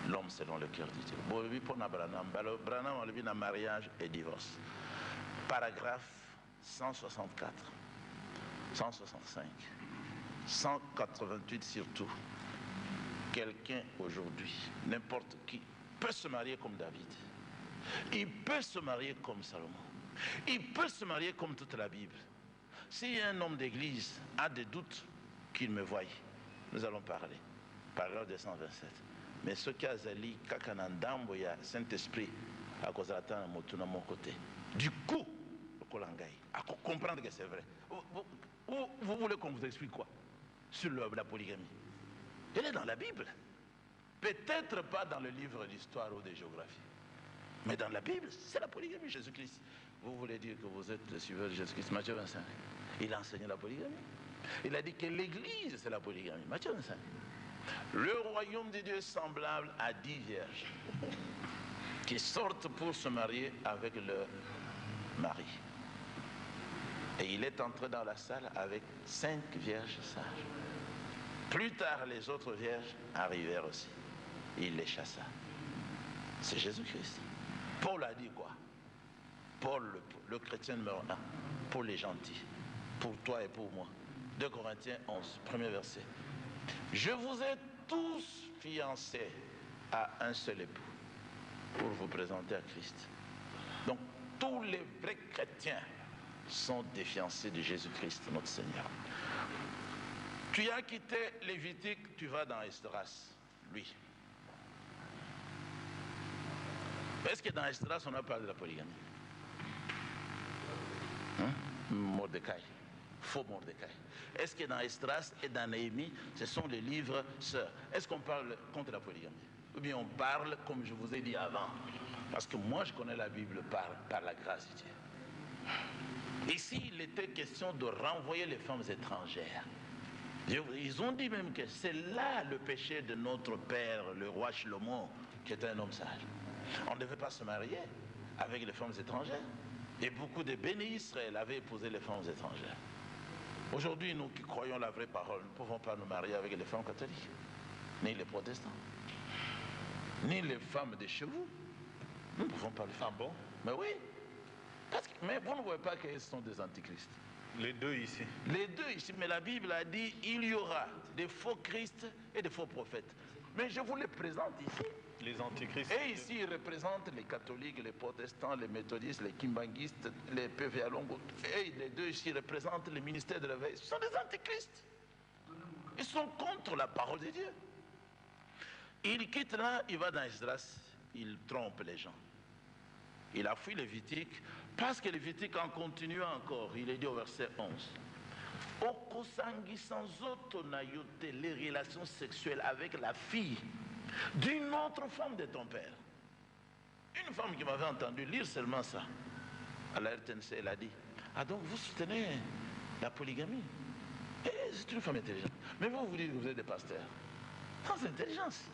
L'homme selon le cœur de Dieu. Bolobi pona Branham. Branham on le vit dans mariage et divorce. Paragraphe 164, 165, 188 surtout. Quelqu'un aujourd'hui, n'importe qui, peut se marier comme David. Il peut se marier comme Salomon. Il peut se marier comme toute la Bible. Si un homme d'église a des doutes, qu'il me voie, nous allons parler. Paragraphe 227. Mais ce qui a zali, kakanandambo ya Saint-Esprit, à cause de la motuna mon côté. Du coup, le kolangai, à comprendre que c'est vrai. Vous voulez qu'on vous explique quoi sur la polygamie? Elle est dans la Bible. Peut-être pas dans le livre d'histoire ou de géographie. Mais dans la Bible, c'est la polygamie, Jésus-Christ. Vous voulez dire que vous êtes le suiveur de Jésus-Christ? Matthieu 25. Il a enseigné la polygamie. Il a dit que l'église, c'est la polygamie. Matthieu 25. Le royaume de Dieu est semblable à 10 vierges qui sortent pour se marier avec leur mari. Et il est entré dans la salle avec 5 vierges sages. Plus tard, les autres vierges arrivèrent aussi. Il les chassa. C'est Jésus-Christ. Paul a dit quoi? Paul, le chrétien numéro 1, pour les gentils, pour toi et pour moi. 2 Corinthiens 11, premier verset. Je vous ai tous fiancés à un seul époux pour vous présenter à Christ. Donc, tous les vrais chrétiens sont des fiancés de Jésus-Christ, notre Seigneur. Tu as quitté Lévitique, tu vas dans Esdras, lui. Est-ce que dans Esdras, on a parlé de la polygamie? Mordecai, faux Mordecai. Est-ce que dans Esdras et dans Néhémie, ce sont les livres sœurs? Est-ce qu'on parle contre la polygamie? Ou bien on parle comme je vous ai dit avant? Parce que moi je connais la Bible par la grâce de Dieu. Ici, il était question de renvoyer les femmes étrangères. Ils ont dit même que c'est là le péché de notre père, le roi Shlomo, qui était un homme sage. On ne devait pas se marier avec les femmes étrangères. Et beaucoup de bénis Israël avaient épousé les femmes étrangères. Aujourd'hui, nous qui croyons la vraie parole, nous ne pouvons pas nous marier avec les femmes catholiques, ni les protestants, ni les femmes de chez vous. Nous ne pouvons pas le faire. Ah bon? Mais oui. Mais vous ne voyez pas qu'ils sont des antichrists. Les deux ici. Les deux ici, mais la Bible a dit il y aura des faux Christ et des faux prophètes. Mais je vous les présente ici. Les antichrists. Et ici, ils représentent les catholiques, les protestants, les méthodistes, les kimbanguistes, les PVA Longo. Et les deux ici représentent le ministère de l'éveil. Ce sont des antichrists. Ils sont contre la parole de Dieu. Il quitte là, il va dans Esdras, il trompe les gens. Il a fui Lévitique, parce que Lévitique en continuant encore, il est dit au verset 11. Okosangi sans otonayote les relations sexuelles avec la fille d'une autre femme de ton père. Une femme qui m'avait entendu lire seulement ça à la RTNC, elle a dit, ah donc vous soutenez la polygamie? C'est une femme intelligente. Mais vous dites que vous êtes des pasteurs. Sans intelligence.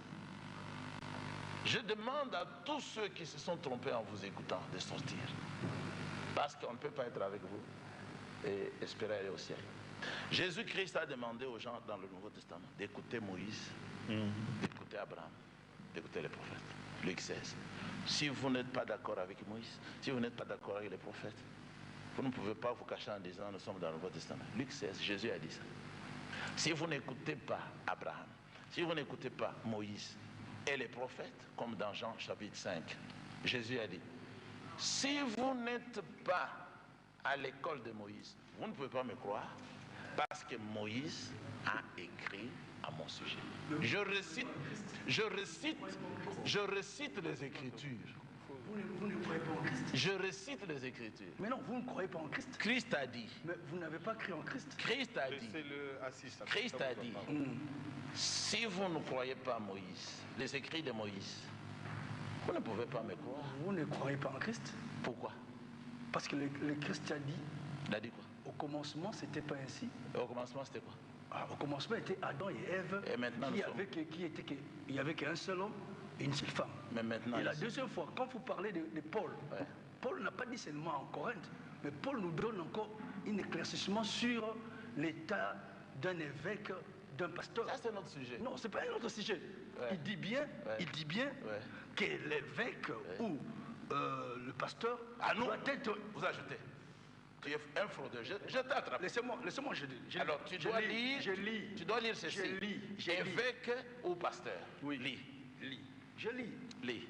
Je demande à tous ceux qui se sont trompés en vous écoutant de sortir. Parce qu'on ne peut pas être avec vous et espérer aller au ciel. Jésus-Christ a demandé aux gens dans le Nouveau Testament d'écouter Moïse, d'écouter Abraham, d'écouter les prophètes. Luc 16. Si vous n'êtes pas d'accord avec Moïse, si vous n'êtes pas d'accord avec les prophètes, Vous ne pouvez pas vous cacher en disant nous sommes dans le Nouveau Testament. Luc 16, Jésus a dit ça. Si vous n'écoutez pas Abraham, si vous n'écoutez pas Moïse et les prophètes, comme dans Jean chapitre 5, Jésus a dit, si vous n'êtes pas à l'école de Moïse, vous ne pouvez pas me croire, parce que Moïse a écrit à mon sujet. Je récite les Écritures. Vous ne croyez pas en Christ. Je récite les Écritures. Mais non, vous ne croyez pas en Christ. Christ a dit. Mais vous n'avez pas cru en Christ. Christ a dit. Christ a dit. Si vous ne croyez pas à Moïse, les écrits de Moïse, vous ne pouvez pas me croire. Vous ne croyez pas en Christ. Pourquoi? Parce que le Christ a dit. Il a dit quoi? Au commencement, c'était pas ainsi. Et au commencement, c'était quoi? Au commencement, c'était Adam et Ève. Et maintenant, il n'y avait qu'un seul homme et une seule femme. Mais maintenant, et la deuxième fois, quand vous parlez de Paul, ouais. Paul n'a pas dit seulement en Corinthe, mais Paul nous donne encore un éclaircissement sur l'état d'un évêque, d'un pasteur. Ça, c'est notre sujet. Non, ce n'est pas un autre sujet. Ouais. Il dit bien, Ouais. que l'évêque ou le pasteur doit être... Vous ajoutez. Tu es un fraudeur. Je t'attrape. Laissez-moi, je alors, tu dois lire. Je lis. Tu dois lire ceci. Évêque ou pasteur? Oui. Lis. Je lis. Lis.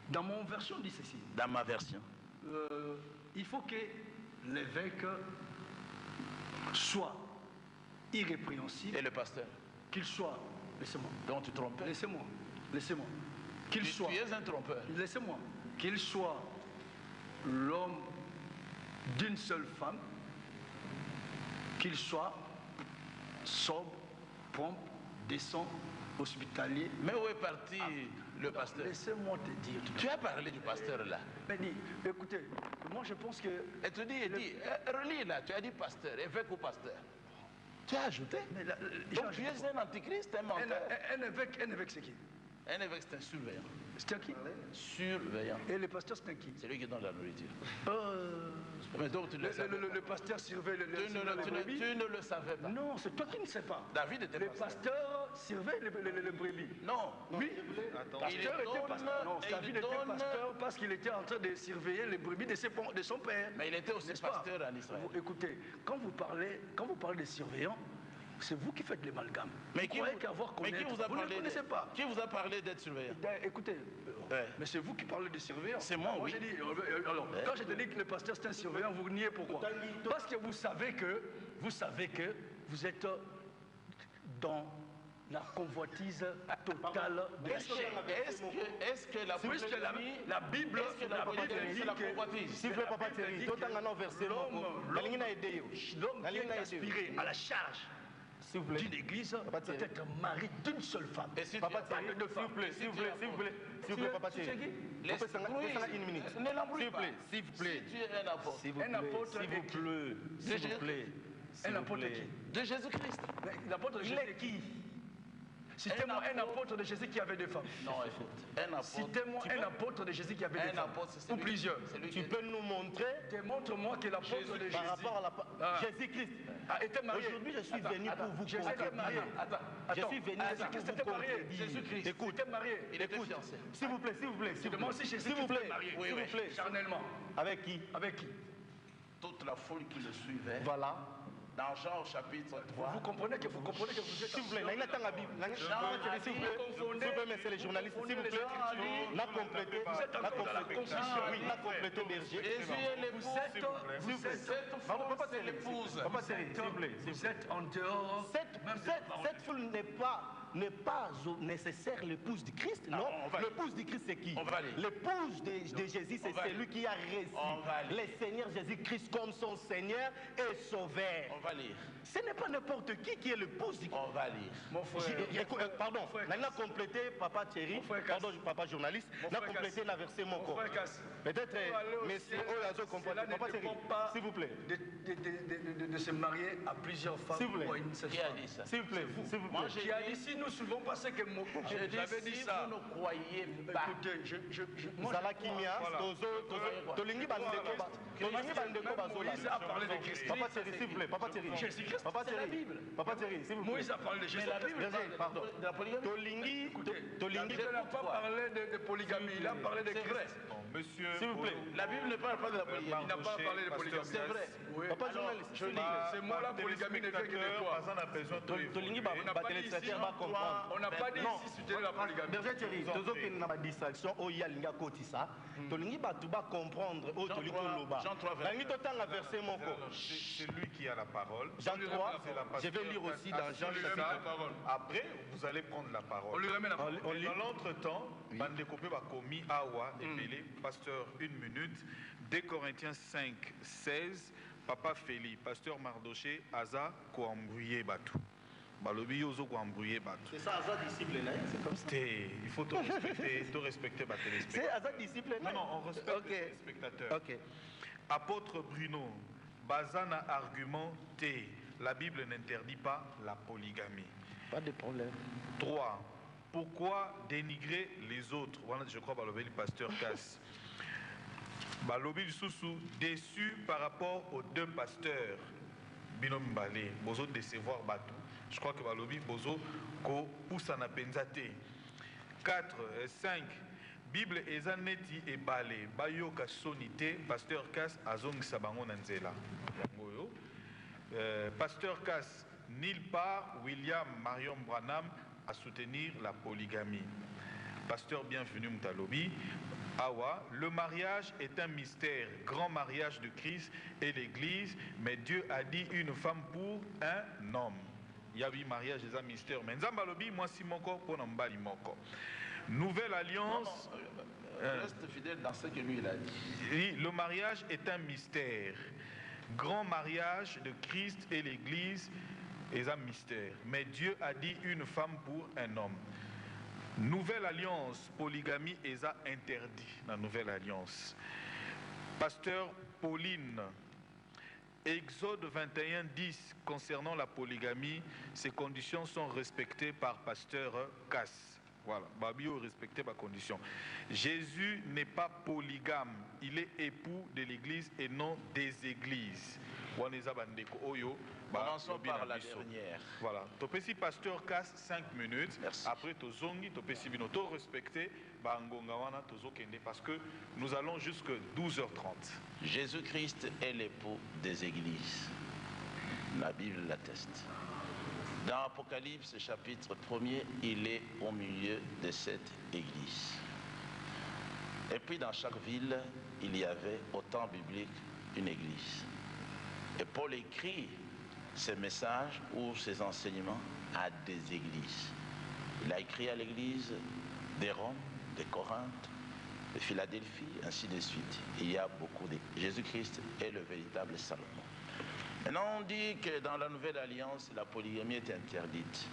Dans mon version, dit ceci. Dans ma version. Il faut que l'évêque soit irrépréhensible. Et le pasteur? Qu'il soit. Laissez-moi. Donc tu trompes? Laissez-moi. Qu'il soit. Tu es un trompeur. Laissez-moi. Qu'il soit l'homme d'une seule femme, qu'il soit sobre, prompt, décent, hospitalier. Mais où est parti le pasteur? Laissez-moi te dire. Tu as parlé du pasteur là. Mais dis, écoutez, moi je pense que... Et tu dis, relis là, tu as dit pasteur, évêque ou pasteur. Tu as ajouté. Donc tu es un antichrist, un menteur. Un évêque c'est qui? Un évêque c'est un surveillant. C'est un qui? Surveillant. Et le pasteur c'est un qui? C'est lui qui donne la nourriture. Mais donc tu le savais. Le pasteur surveille brebis. Tu ne le savais pas. Non, c'est toi qui ne sais pas. David était le pasteur surveille les brebis. Non. Oui. Pasteur était pasteur. Non, David était pasteur parce qu'il était en train de surveiller les brebis de son père. Mais il était aussi pasteur en Israël. Écoutez, quand vous parlez de surveillant, c'est vous qui faites l'amalgame. Mais qui vous ne connaissez pas. Qui vous a parlé d'être surveillant? Écoutez, mais c'est vous qui parlez de surveillant. C'est moi, oui. Quand je te dis que le pasteur c'est un surveillant, vous niez pourquoi? Parce que vous savez que vous êtes dans la convoitise totale de la chair. Est-ce que la Bible c'est la convoitise? S'il vous plaît, Papa Thierry, l'homme qui est aspiré à la charge d'une église doit être marié d'une seule femme. Papa Thierry, s'il vous plaît, Papa Thierry. Une minute. S'il vous plaît. Si tu es un apôtre. Un apôtre S'il vous plaît. Un apôtre qui? De Jésus-Christ. L'apôtre de Jésus qui? Citez-moi un apôtre de Jésus qui avait deux femmes. Non, écoute. Un apôtre. Citez-moi un apôtre de Jésus qui avait deux femmes. Ou plusieurs. Tu peux nous montrer? Démontre-moi que l'apôtre de Jésus. Par rapport à Jésus-Christ. Était marié. Aujourd'hui, je suis venu pour vous Jésus était marié. Je suis venu pour vous contredire. Jésus-Christ. Écoute, était marié. Il était fiancé. S'il vous plaît. Moi aussi, Jésus était marié. Oui. Charnellement. Avec qui? Toute la foule qui le suivait. Voilà. Dans Jean chapitre 3. Vous comprenez que vous êtes... S'il vous plaît, s'il vous plaît, messieurs les journalistes, s'il vous plaît, n'a complété Berger. Jésus est l'épouse. Cette foule, c'est l'épouse. Papa Thierry, s'il vous plaît. Vous êtes en dehors... Cette foule n'est pas nécessaire l'épouse du Christ, non. L'épouse du Christ, c'est qui? L'épouse de Jésus, c'est celui qui a reçu le Seigneur Jésus-Christ comme son Seigneur et Sauveur. On va lire. Ce n'est pas n'importe qui est l'épouse du Christ. On va lire. Mon frère. Pardon, on a complété, Papa Thierry, pardon, papa journaliste, on a complété la verset mon corps. Peut-être, messieurs, Papa Thierry, s'il vous plaît. De se marier à plusieurs femmes. S'il vous plaît. Ou à une seule Qui a femme. dit ça? S'il vous plaît, s'il vous plaît. Moi, j'ai dit, si nous ne soulevons pas ce que j'avais dit Si ça. vous ne croyez pas, Écoutez, moi, Zala Kimia, Tolingi Bandeko, Tolingi Bandeko Bazola. Moïse a parlé de Christ. Papa Thierry, s'il vous plaît, Papa Thierry. Jésus-Christ, Papa c'est la Thierry, Bible. Papa Thierry, s'il vous plaît. Moïse a parlé de Jésus. mais la Bible Berger, parle pardon. de la polygamie. Tolingi, La Tolingi, Bible n'a pas parlé de polygamie, il a parlé de C'est vrai. Christ. Bon, monsieur, s'il vous plaît. La Bible ne parle pas de la polygamie. Il n'a pas parlé de polygamie. C'est vrai. Oui. Papa Alors, journaliste, je dis, ce mot-là, polygamie ne fait que de quoi? Tolingi On n'a pas dit ici, téléspectateur va comprendre. on n'a pas dit Non. ici c'était la polygamie. Berger Thierry, tozoki na ba distraction oyo alinga kotisa. Tolingi batu ba comprendre oyo toli koloba. Jean 3, Nangi totanga verset moko. C'est lui qui a la parole. Jean 3, C'est la je vais lire aussi dans Jean On lui remet la chapitre. parole. Après, vous allez prendre la On parole. lui remet la parole. On lit. Dans l'entretemps, Bandekopé va commis Awa et Pelé, pasteur, 1 minute. 2 Corinthiens 5, 16, Papa Feli, pasteur Mardoché, Aza, Koambrouye Batu. Balobi Yozo Koambrouye Batu. C'est ça, Azad disciple, c'est comme ça. Il faut te respecter ma C'est téléspectateur. Azad disciple, Non, non, on respecte les téléspectateurs. Ok. Apôtre Bruno, Bazana argument T. La Bible n'interdit pas la polygamie. Pas de problème. 3. Pourquoi dénigrer les autres? Voilà, je crois, Balobi, le pasteur Cass. Balobi Soussou, déçu par rapport aux deux pasteurs. Binom Balé, Bozo décevoir Batou. Je crois que Balobi Bozo ko Poussana Penzate. 4, 5. Bible ezaneti et balé. Bayoka sonité, pasteur Cass Azong Sabango Nanzela. Pasteur Cass, nulle part William Marion Branham à soutenir la polygamie. Pasteur bienvenu Moutalobi. Awa, le mariage est un mystère, grand mariage de Christ et l'Église, mais Dieu a dit une femme pour un homme. Il y a eu mariage des un mystère. Mais Nzambalobi, moi si mon corps pour n'embali mon corps. Nouvelle alliance. Reste fidèle dans ce que lui il a dit. Oui, le mariage est un mystère. Grand mariage de Christ et l'Église est un mystère. Mais Dieu a dit une femme pour un homme. Nouvelle alliance, polygamie est interdit dans la nouvelle alliance. Pasteur Pauline, Exode 21, 10, concernant la polygamie, ces conditions sont respectées par pasteur Cass. Voilà, Babio respecté par condition. Jésus n'est pas polygame, il est époux de l'église et non des églises. Commençons par la dernière. Voilà. Topesi pasteur Cass 5 minutes. Merci. Après Tozongi, Topesi Binoto respecté Bangongawana Tozokende parce que nous allons jusqu'à 12h30. Jésus-Christ est l'époux des églises. La Bible l'atteste. Dans Apocalypse chapitre 1er, il est au milieu de cette église. Et puis dans chaque ville, il y avait au temps biblique une église. Et Paul écrit ses messages ou ses enseignements à des églises. Il a écrit à l'église de Rome, de Corinthe, de Philadelphie, ainsi de suite. Il y a beaucoup de... Jésus-Christ est le véritable Salomon. Maintenant, on dit que dans la Nouvelle Alliance, la polygamie est interdite.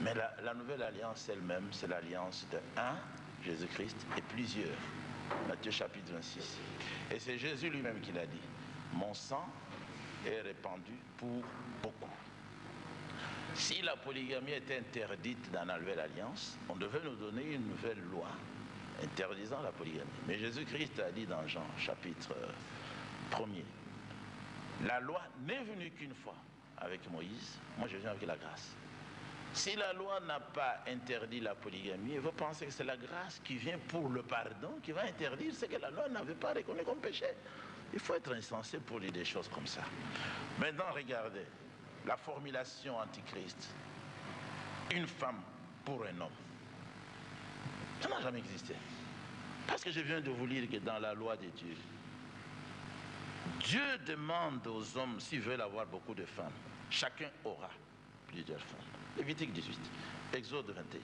Mais la Nouvelle Alliance elle-même, c'est l'alliance de un, Jésus-Christ, et plusieurs. Matthieu chapitre 26. Et c'est Jésus lui-même qui l'a dit. Mon sang est répandu pour beaucoup. Si la polygamie était interdite dans la Nouvelle Alliance, on devait nous donner une nouvelle loi interdisant la polygamie. Mais Jésus-Christ a dit dans Jean chapitre 1er, la loi n'est venue qu'une fois avec Moïse, moi je viens avec la grâce. Si la loi n'a pas interdit la polygamie, vous pensez que c'est la grâce qui vient pour le pardon qui va interdire ce que la loi n'avait pas reconnu comme péché? Il faut être insensé pour dire des choses comme ça. Maintenant, regardez, la formulation antichrist, une femme pour un homme, ça n'a jamais existé. Parce que je viens de vous lire que dans la loi de Dieu, Dieu demande aux hommes, s'ils veulent avoir beaucoup de femmes, chacun aura plusieurs femmes. Lévitique 18, Exode 21,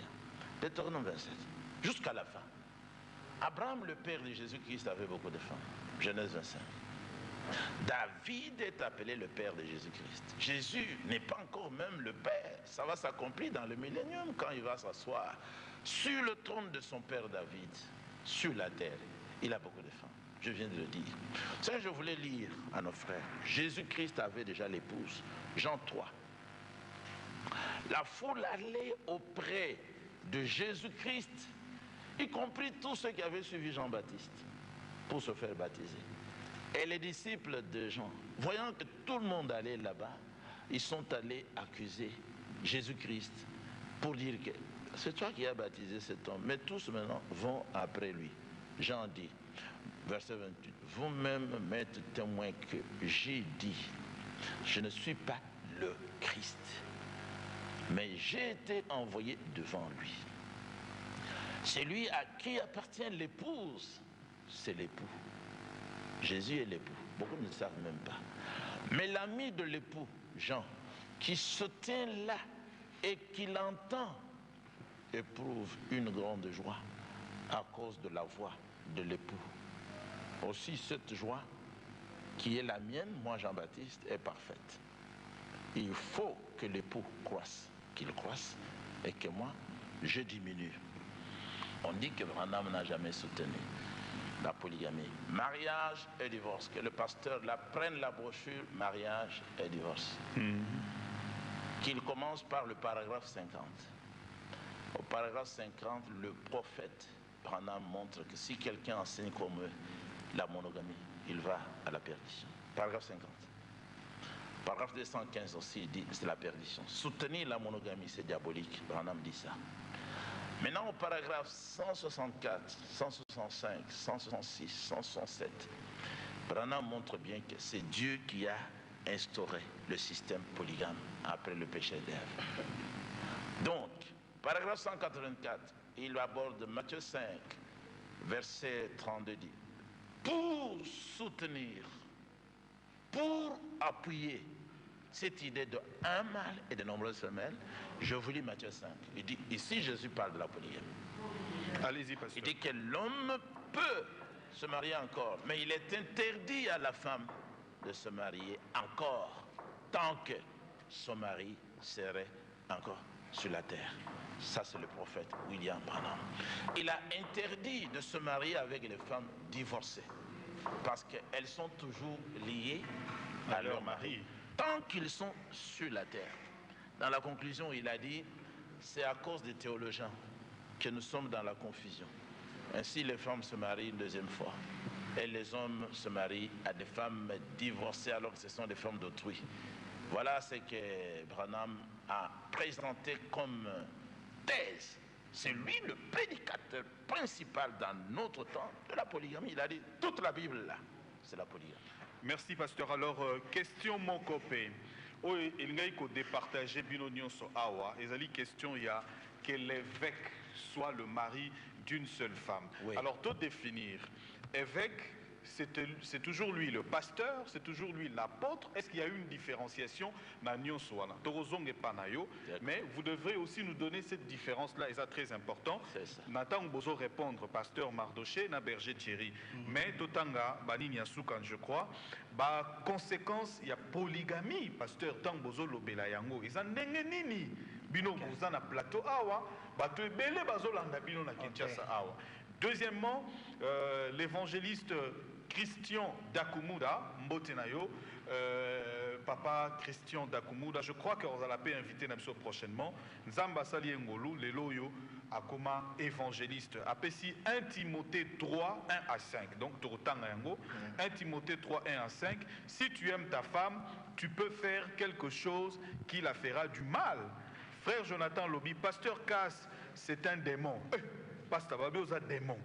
Deutéronome 27, jusqu'à la fin. Abraham, le père de Jésus-Christ, avait beaucoup de femmes. Genèse 25. David est appelé le père de Jésus-Christ. Jésus n'est pas encore même le père. Ça va s'accomplir dans le millénium quand il va s'asseoir sur le trône de son père David, sur la terre. Il a beaucoup de femmes. Je viens de le dire. Ça, je voulais lire à nos frères. Jésus-Christ avait déjà l'épouse. Jean 3. La foule allait auprès de Jésus-Christ, y compris tous ceux qui avaient suivi Jean-Baptiste, pour se faire baptiser. Et les disciples de Jean, voyant que tout le monde allait là-bas, ils sont allés accuser Jésus-Christ pour dire que c'est toi qui as baptisé cet homme, mais tous maintenant vont après lui. Jean dit, verset 28, vous-même m'êtes témoin que j'ai dit, je ne suis pas le Christ, mais j'ai été envoyé devant lui. Celui à qui appartient l'épouse, c'est l'époux. Jésus est l'époux. Beaucoup ne le savent même pas. Mais l'ami de l'époux, Jean, qui se tient là et qui l'entend, éprouve une grande joie à cause de la voix de l'époux. Aussi cette joie qui est la mienne, moi Jean-Baptiste, est parfaite. Il faut que l'époux croisse, qu'il croisse, et que moi, je diminue. On dit que Branham n'a jamais soutenu la polygamie. Mariage et divorce. Que le pasteur prenne la brochure mariage et divorce. Qu'il commence par le paragraphe 50. Au paragraphe 50, le prophète Branham montre que si quelqu'un enseigne comme la monogamie, il va à la perdition. Paragraphe 50. Paragraphe 215 aussi dit c'est la perdition. Soutenir la monogamie, c'est diabolique. Branham dit ça. Maintenant, au paragraphe 164, 165, 166, 167, Branham montre bien que c'est Dieu qui a instauré le système polygame après le péché d'Ève. Donc, paragraphe 184, il aborde Matthieu 5, verset 32, dit pour soutenir, pour appuyer cette idée de un mâle et de nombreuses femelles, je vous lis Matthieu 5. Il dit, ici Jésus parle de la polygamie. Allez-y, pasteur. Il dit que l'homme peut se marier encore, mais il est interdit à la femme de se marier encore, tant que son mari serait encore sur la terre. Ça, c'est le prophète William Branham. Il a interdit de se marier avec les femmes divorcées, parce qu'elles sont toujours liées à leur mari, tant qu'ils sont sur la terre. Dans la conclusion, il a dit, c'est à cause des théologiens que nous sommes dans la confusion. Ainsi, les femmes se marient une deuxième fois, et les hommes se marient à des femmes divorcées alors que ce sont des femmes d'autrui. Voilà ce que Branham a présenté comme thèse. C'est lui le prédicateur principal dans notre temps de la polygamie. Il a dit, toute la Bible là, c'est la polygamie. Merci, pasteur. Alors, question mon copain. Il y a que départager binonion sur Awa. Et la question, il y a que l'évêque soit le mari d'une seule femme. Oui. Alors, tout définir. Évêque, c'est toujours lui le pasteur, c'est toujours lui l'apôtre. Est-ce qu'il y a une différenciation? Mais vous devrez aussi nous donner cette différence-là, et ça très important. Nathan Bozo répondre, pasteur Mardoché, na berger Thierry. Mais Totanga, Banini Yasukan, je crois, conséquence, il y a polygamie, pasteur Tang Bozo Lobela Yango. Ils en nini, bino boza na plateau awa, bato ebele bazo landa bino na Kinshasa awa. Deuxièmement, l'évangéliste Christian Dakumuda, Mbotenayo, papa Christian Dakumuda, je crois qu'on va l'appeler invité prochainement. Nzamba Sali Ngolu, Leloyo, Akoma évangéliste. Apesi 1 Timothée 3, 1 à 5. Donc, 1 Timothée 3, 1 à 5. Si tu aimes ta femme, tu peux faire quelque chose qui la fera du mal. Frère Jonathan Lobi, pasteur Cass, c'est un démon. Pasteur Babé, c'est un démon.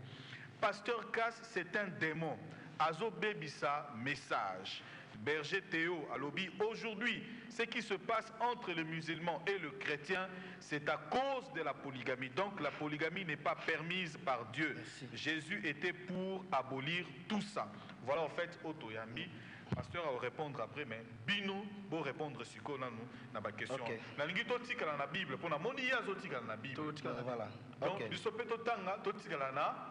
Pasteur Cass, c'est un démon. Azo Bébissa, message. Berger Théo, Alobi, aujourd'hui, ce qui se passe entre le musulman et le chrétien, c'est à cause de la polygamie. Donc la polygamie n'est pas permise par Dieu. Merci. Jésus était pour abolir tout ça. Voilà en fait, Otoyambi. Pasteur va répondre après, mais Bino, pour répondre sur quoi nous, dans ma question. Na lingi totika na Bible, pour na moni ya zotika na Bible. Voilà. Donc, bisope totanga totika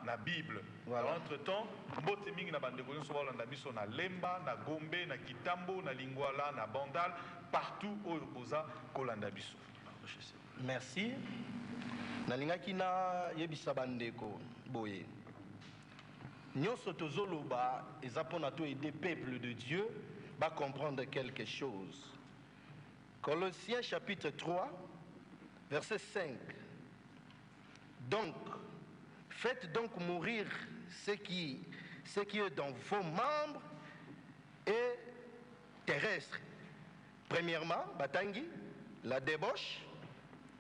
na Bible. Entre temps, mbote mingi na bande ko so balanda biso na Lemba, na Gombe, na Kitambo, na Lingwala, na Bandal, partout où boza kolanda biso. Merci. Na lingaki na yebisa bande ko boye. Nyonso tozoloba ezapona to aider peuple de Dieu va comprendre quelque chose. Colossiens chapitre 3 verset 5. Donc, faites donc mourir ce qui est dans vos membres et terrestres. Premièrement, Batangi, la débauche,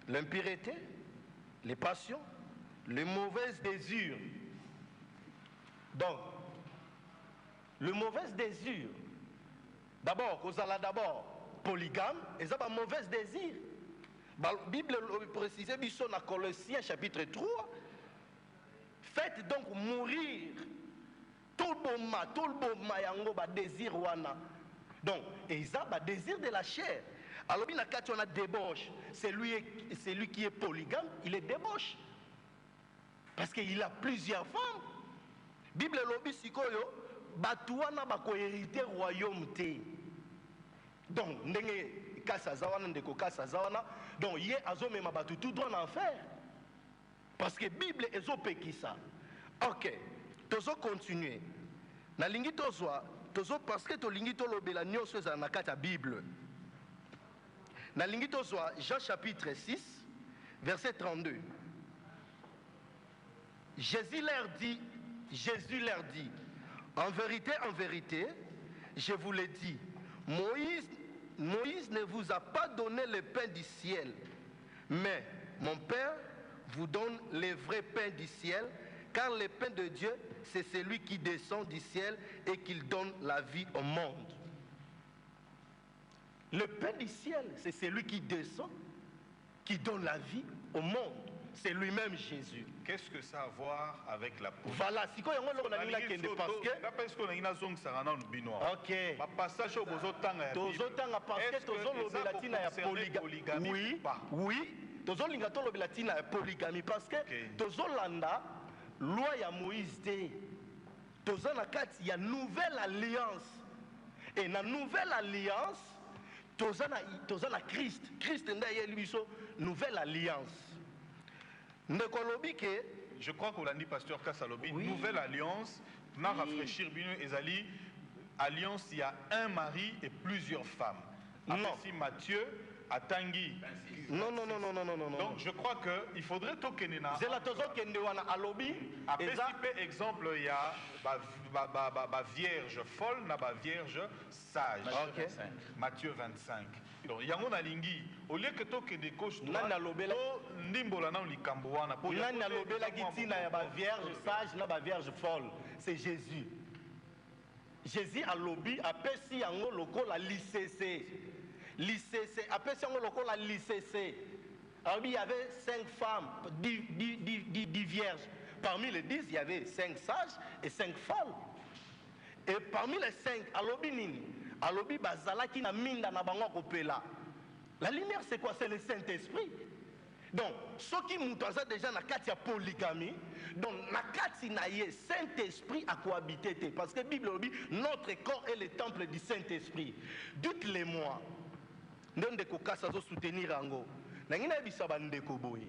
l'impureté, les passions, les mauvais désirs. Donc, le mauvais désir, d'abord, polygame, et ça, un mauvais désir. La Bible précise dans Colossiens chapitre 3, faites donc mourir tout le bon désir. Donc, et ça, le désir de la chair. Alors, quand on a débauche, celui qui est polygame, il est débauche. Parce qu'il a plusieurs femmes. Bible lobi sikoyo, batuana bako hériter royaume te. Donc, ndenge kasa zawana ndeko kasa zawana, donc yé azomema batu tout droit en enfer. Parce que Bible ezo pekisa. OK. Tozo continuer. Na lingi tozwa, tozo parce que to lingi to lobela nyonso za na kata Bible. Na lingi tozwa Jean chapitre 6 verset 32. Jésus leur dit, en vérité, je vous le dis, Moïse ne vous a pas donné le pain du ciel, mais mon Père vous donne le vrai pain du ciel, car le pain de Dieu, c'est celui qui descend du ciel et qui donne la vie au monde. Le pain du ciel, c'est celui qui descend, qui donne la vie au monde. C'est lui-même Jésus. Qu'est-ce que ça a à voir avec la politique? Voilà, si quoi on a dit parce que OK. Passage au bozotanga ya parce que tozo lobelatina ya polygamie. Oui, tozo lingato lobelatina ya polygamie parce que tozo landa loi ya Moïse te. Tozo na kati ya nouvelle alliance. Et na nouvelle alliance tozo na Christ. Christ ndaye libiso nouvelle alliance. Je crois qu'on l'a dit, pasteur Kassalobi, oui. Nouvelle alliance, n'a rafraîchir bino ezali alliance, il y a un mari et plusieurs femmes. Non. Si Matthieu a Tanguy. Non. Donc je crois qu'il faudrait tokenena. C'est la tozo kende wana alobi. Exemple, il y a ba vierge folle, na ba vierge sage. Okay. Matthieu 25. Donc il y a mon alingi. Au lieu que tokende coach toi. Nana lobela. Ndimbola na likambo wana. Nana lobela gitina ya ba vierge sage na ba vierge folle. C'est Jésus. Jésus a lobby a pesi yango lokola l'ICC. L'ICC a pesi yango lokola l'ICC. Alors il y avait 5 femmes, 10 vierges. Parmi les 10, il y avait 5 sages et 5 folles. Et parmi les 5, alobi nini? Alobi bazalaki na minda na bango kopela. La lumière c'est quoi? C'est le Saint-Esprit. Donc, ceux qui m'ont déjà na kati ya polygamie, donc na kati na ye Saint-Esprit a cohabité. Parce que la Bible dit notre corps est le temple du Saint-Esprit. Dites-le-moi. Ndeko kasa zo soutenir ango. Na ngina bisa bandeko boye.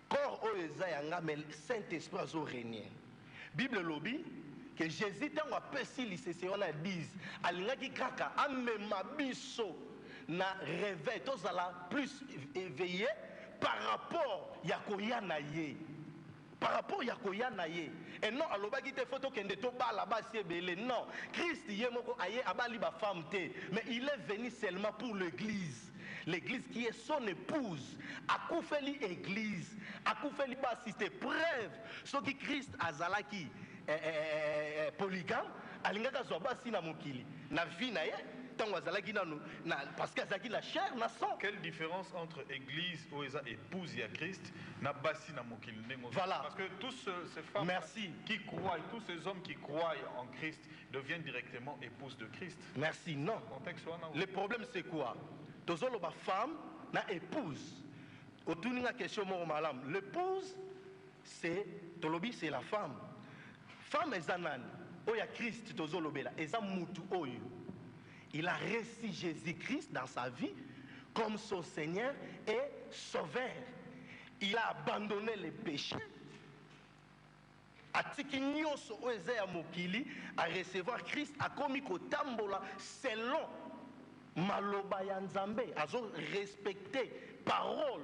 Corps o eza yanga mais Saint-Esprit azo régner. Bible lobi que Jésus tango apesi lisese wana 10 alingaki kaka amema biso na réveil tozala plus éveillé par rapport ya koyana ye. Par rapport ya koyana ye. Et non alobaki te photo kende to bala basi ebele. Non, Christ ye moko aye abali ba femme te, mais il est venu seulement pour l'église. L'église qui est son épouse. Akoufeli église, akoufeli ba assisté preuve ce qui Christ azalaki polygame alingaka zo basi na mokili. Na vie na ye parce que la chair na sang. Quelle différence entre église où ils épouse à Christ na basi na mokili. Voilà. Parce que tous ces femmes qui croient, tous ces hommes qui croient en Christ deviennent directement épouses de Christ. Merci. Non. Le problème c'est quoi? Tozolo ba femme na épouse. Autour d'une question moro malam. L'épouse c'est tolobi c'est la femme. Femme ezanani. Oya Christ tozolo bela. Eza mutu oyo. Il a reçu Jésus-Christ dans sa vie comme son Seigneur et Sauveur. Il a abandonné les péchés. Atiki nyonso oyo eza ya mokili a recevoir Christ a komi kotambola selon maloba ya nzambe azo respecter parole.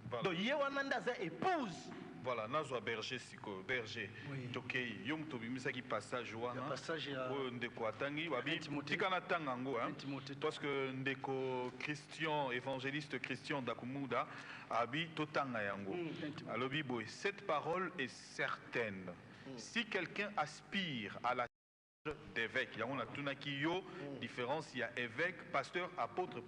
Voilà. Donc yewananda za épouse. Voilà, nazwa berger siko berger. Oui. Tokei yom to bimisa ki passage wana. Passage ya ndeko atangi wabi Timothée. tika na tangango hein. Timothée. Parce que ndeko Christian évangéliste Christian Dakumuda abi totanga yango. Alobi boy, cette parole est certaine. Si quelqu'un aspire à la d'évêque, il y a on a tunaki yo différence, il y a évêque, pasteur, apôtre,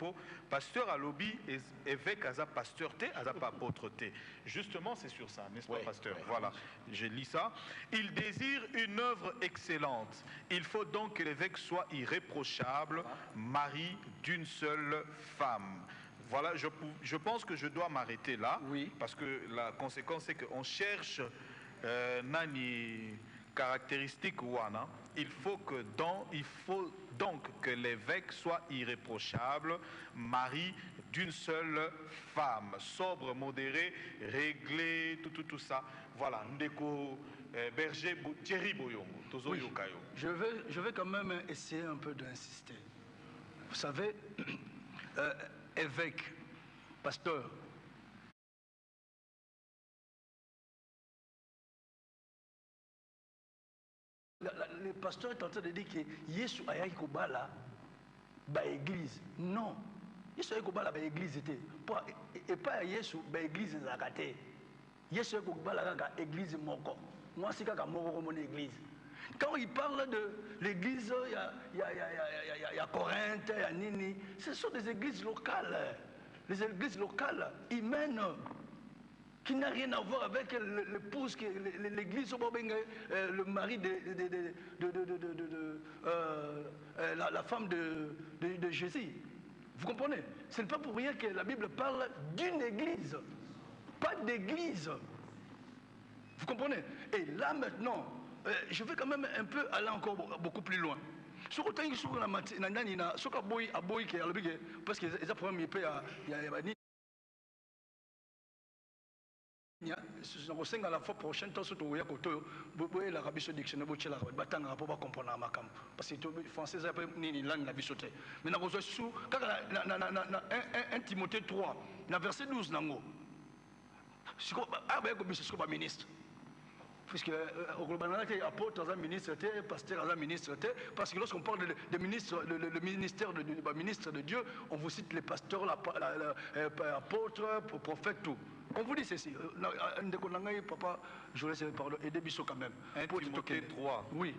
pasteur à lobby, évêque à pasteur T, à pas apôtre T. Justement, c'est sur ça, n'est-ce pas, pasteur? Voilà, je lis ça. Il désire une œuvre excellente. Il faut donc que l'évêque soit irréprochable, mari d'une seule femme. Voilà, je pense que je dois m'arrêter là, parce que la conséquence c'est qu'on cherche nani caractéristique wana. Il faut donc que l'évêque soit irréprochable, mari d'une seule femme, sobre, modéré, réglé, tout ça. Voilà, ndeko berger Thierry Boyongo, tozo yokayo. Je vais quand même essayer un peu d'insister. Vous savez, évêque, pasteur, le pasteur est en train de dire que Yesu a yaki kobala ba église. Non. Yesu a yaki kobala ba église était. Et pas Yesu ba église zakate. Yesu a yaki kobala ka église moko. Moi c'est kaka moko comme église. Quand il parle de l'église, il y a Corinthe, il y a Nini, ce sont des églises locales. Les églises locales, humaines, qui n'a rien à voir avec l'épouse, l'église, le mari la femme de Jésus. Vous comprenez? Ce n'est pas pour rien que la Bible parle d'une église, pas d'église. Vous comprenez? Et là maintenant, je vais quand même un peu aller encore beaucoup plus loin. Parce que les problèmes, à la fois prochaine, parce que français mais 1 Timothée 3, verset 12, ministre. Puisque apôtre est ministre, pasteur est ministre, parce que lorsqu'on parle de ministre, le ministère de ministre de Dieu, on vous cite les pasteurs, apôtres, prophètes, tout. On vous dit ceci. Papa, je laisse parler. Aidez Bissot quand même. 1 Timothée 3. Oui.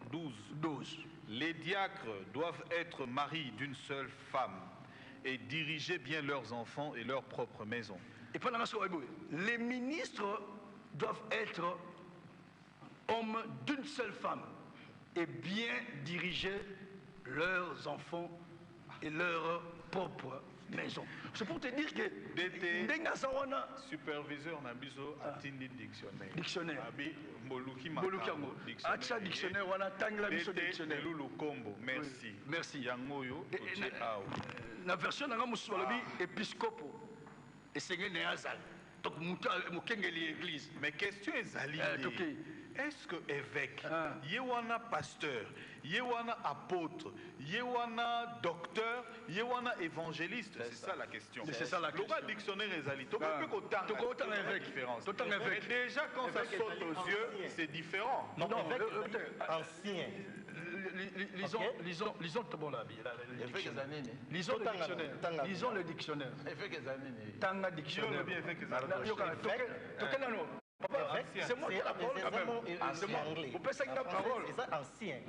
12. Les diacres doivent être maris d'une seule femme et diriger bien leurs enfants et leur propre maison. Et pendant les ministres doivent être hommes d'une seule femme et bien diriger leurs enfants et leur propre maison. C'est pour te dire que superviseur Nabiso a tindi dictionnaire. Dictionnaire. Dictionnaire. Dictionnaire wana tangla biso dictionnaire. Lulu Kombo. Merci. Merci. Yangoyo. La version nanga musolobi épiscopo. Et c'est né azal. Donc mukengeli église. Mais question est ali. Est-ce que évêque, yewana pasteur, yewana apôtre, yewana docteur, yewana évangéliste, c'est ça la question. C'est ça la question. Le dictionnaire est ali. Donc on peut autant la différence. Mais déjà quand ça saute aux yeux, c'est différent. Non, ancien. Lisons le dictionnaire. Tanga dictionnaire. C'est moi qui ai la parole quand même. C'est moi. Vous pouvez la parole. C'est ça, ancien.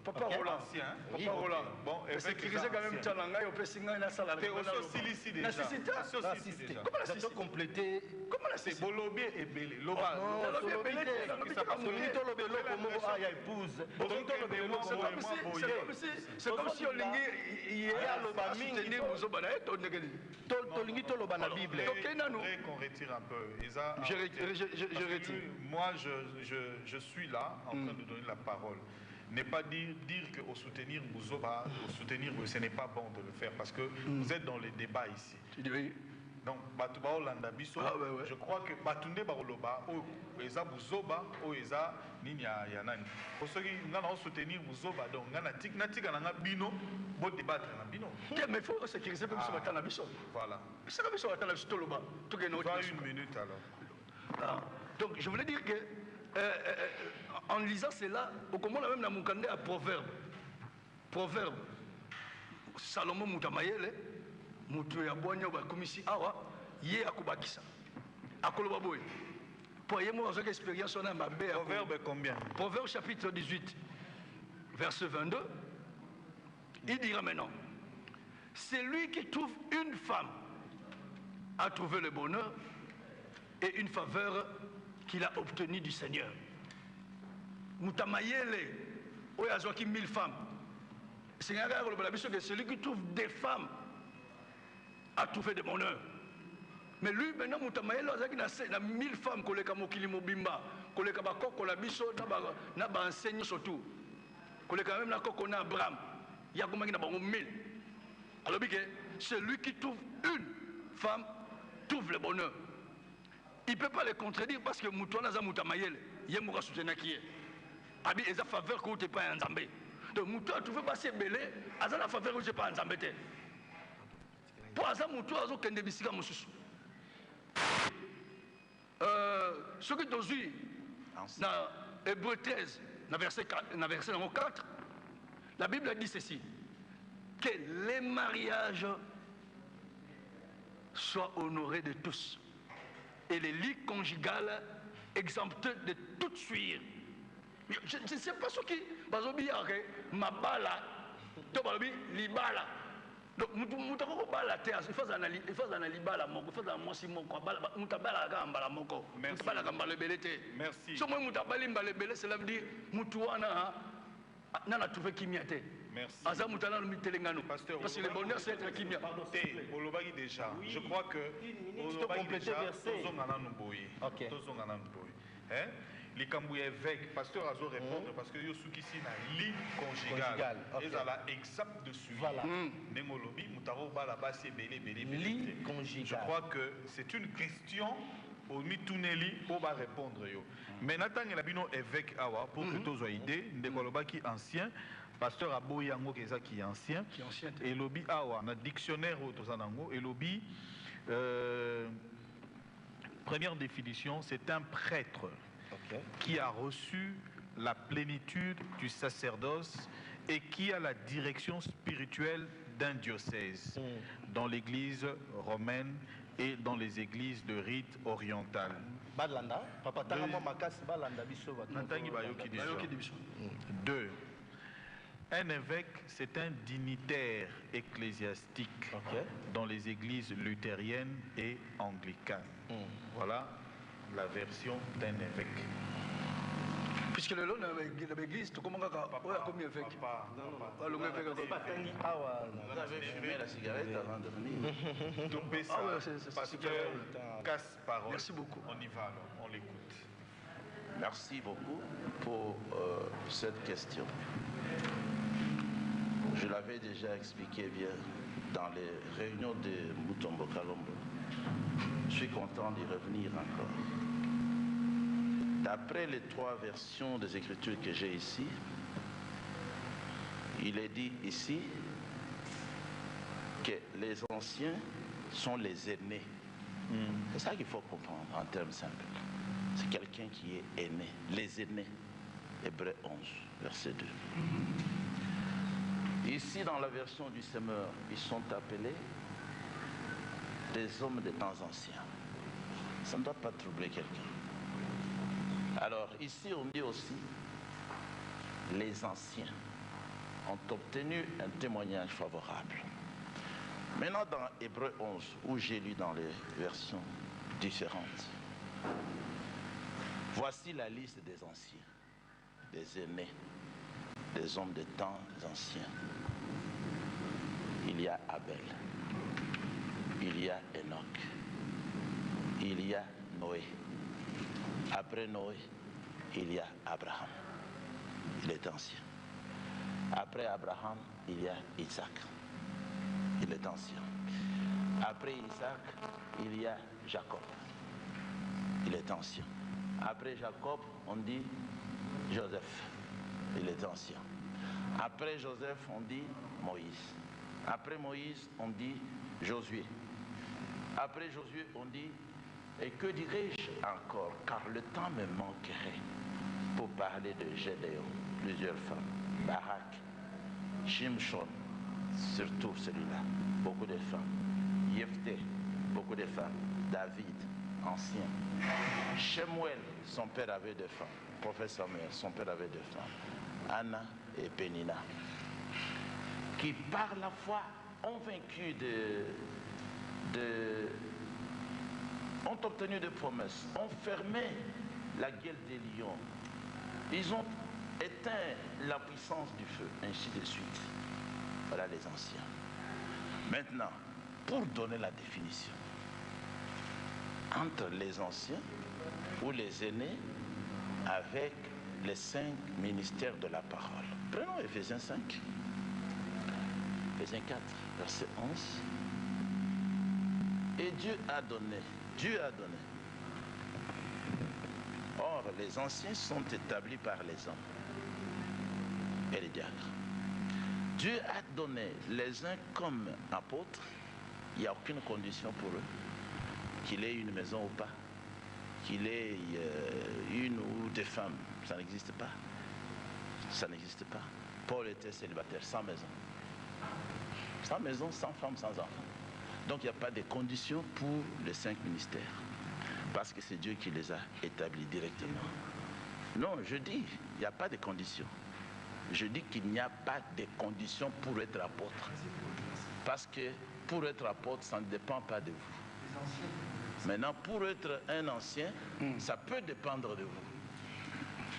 Papa Roland. Papa Roland. Bon, sécuriser quand même Tchalanga et on peut signer la salle. T'es aussi ici déjà. Comment la c'est compléter? Comment la c'est Bolobé et Belé. Loba. C'est comme si on qu'on retire un peu. Je retire. Moi, je suis là en train de donner la parole. Ne pas dire que au soutenir Mouzoba, ce n'est pas bon de le faire parce que vous êtes dans les débats ici. Donc, bato ba Olanda biso, je crois que batunde ba oloba, o eza buzoba, o eza nini ya nani. Pour ceux qui n'ont soutenir buzoba, donc na tika na bino, bo débattre na bino. Mais il faut sécuriser pour que na biso. Voilà. C'est comme ça na biso toloba. Tout que nous. Une minute alors. Donc je voulais dire que en lisant cela, au comment même na mukande à proverbe. Proverbe. Salomon Mutamayele. Mutu ya bwanya ba komisi awa ye akubakisa akoloba boy pour yemo avec expérience on a mabe. Proverbe combien? Proverbe chapitre 18 verset 22, il dira maintenant, celui qui trouve une femme a trouvé le bonheur et une faveur qu'il a obtenue du Seigneur. Mutamayele oyazwaki 1000 femmes, Seigneur akoloba biso que celui qui trouve des femmes a trouvé de bonheur. Mais lui, maintenant, Moutamaïla, il a 1000 femmes, koleka mokili mobimba, koleka bakoko la biso, na ba enseigne surtout. Koleka même na koko na Abraham, il y a combien de 1000. Alors, celui qui trouve une femme trouve le bonheur. Il ne peut pas le contredire parce que Moutouana za Moutamaïla, il y a moura soutenir qui est. Abi, il y a faveur que vous n'êtes pas en Zambé. Donc, Moutouana, tu veux passer belé, il y a la faveur que vous n'êtes pas en Zambé. Pour ça, Moutou a zokende bisika mususu. Ce qui est dans Hébreu 13, dans verset 4, la Bible dit ceci, que les mariages soient honorés de tous et les lits conjugales exemptés de toute suire. Je ne sais pas ce qui est mabala, tobabi libala. Donc, il faut bala te, il faut en libala moko, il faut en mosi moko, mutabala gamba moko, mutabala gamba le belete. Merci. Si moi mutabali mbale belete, cela veut dire mutuana n'a trouvé kimia te. Merci. Aza mutana no mitelengano. Parce que le bonheur c'est être kimia. Olobagi déjà. Je crois que Olobagi déjà. Tozongana nuboyi. OK. Tozongana nuboyi. Hein? Les Cambouis évêques, pasteur Azo répondre parce que Yosuki si na lit conjugal. Ils ont la exact dessus. Voilà. Nengolobi, Moutaro Bala Bassi Belé Belé. Lit conjugal. Je crois que c'est une question au Mituneli pour répondre. Mais Nathan et Labino évêque Awa, pour que tous aient idée, Ndekoloba qui ancien, pasteur Aboyango qui est ancien, et Lobi Awa, dans le dictionnaire au Tozanango, et Lobi, première définition, c'est un prêtre. Qui a reçu la plénitude du sacerdoce et qui a la direction spirituelle d'un diocèse dans l'église romaine et dans les églises de rite oriental. Deux. Un évêque, c'est un dignitaire ecclésiastique dans les églises luthériennes et anglicanes. Voilà la version d'un évêque. Puisque le long de l'église, tu commences à comme évêque. Vous avez fumé la cigarette avant de venir. Pasteur Casse-Parole. Merci beaucoup. On y va alors, on l'écoute. Merci beaucoup pour cette question. Je l'avais déjà expliqué bien dans les réunions de Mutombo Kalombo. Je suis content d'y revenir encore. D'après les 3 versions des Écritures que j'ai ici, il est dit ici que les anciens sont les aînés. C'est ça qu'il faut comprendre en termes simples. C'est quelqu'un qui est aîné, les aînés. Hébreu 11, verset 2. Ici, dans la version du Semeur, ils sont appelés des hommes des temps anciens. Ça ne doit pas troubler quelqu'un. Alors, ici, on dit aussi, les anciens ont obtenu un témoignage favorable. Maintenant, dans Hébreu 11, où j'ai lu dans les versions différentes, voici la liste des anciens, des aînés, des hommes des temps anciens. Il y a Abel, il y a Enoch, il y a Noé. Après Noé, il y a Abraham, il est ancien. Après Abraham, il y a Isaac, il est ancien. Après Isaac, il y a Jacob. Il est ancien. Après Jacob, on dit Joseph. Il est ancien. Après Joseph, on dit Moïse. Après Moïse, on dit Josué. Après Josué, on dit, et que dirais-je encore, car le temps me manquerait pour parler de Gédéon, plusieurs femmes, Barak, Shimshon, surtout celui-là, beaucoup de femmes, Jephthé, beaucoup de femmes, David, ancien, Shemuel, son père avait deux femmes, prophète Samuel, son père avait deux femmes, Anna et Pénina, qui par la foi ont vaincu ont obtenu des promesses, ont fermé la gueule des lions, ils ont éteint la puissance du feu, ainsi de suite. Voilà les anciens. Maintenant, pour donner la définition, entre les anciens ou les aînés avec les 5 ministères de la parole. Prenons Éphésiens 5, Éphésiens 4, verset 11. Et Dieu a donné. Or, les anciens sont établis par les hommes et les diacres. Dieu a donné les uns comme apôtres. Il n'y a aucune condition pour eux. Qu'il ait une maison ou pas. Qu'il ait une ou des femmes. Ça n'existe pas. Ça n'existe pas. Paul était célibataire, sans maison. Sans maison, sans femme, sans enfant. Donc il n'y a pas de conditions pour les 5 ministères. Parce que c'est Dieu qui les a établis directement. Non, je dis, il n'y a pas de conditions. Je dis qu'il n'y a pas de conditions pour être apôtre. Parce que pour être apôtre, ça ne dépend pas de vous. Maintenant, pour être un ancien, ça peut dépendre de vous.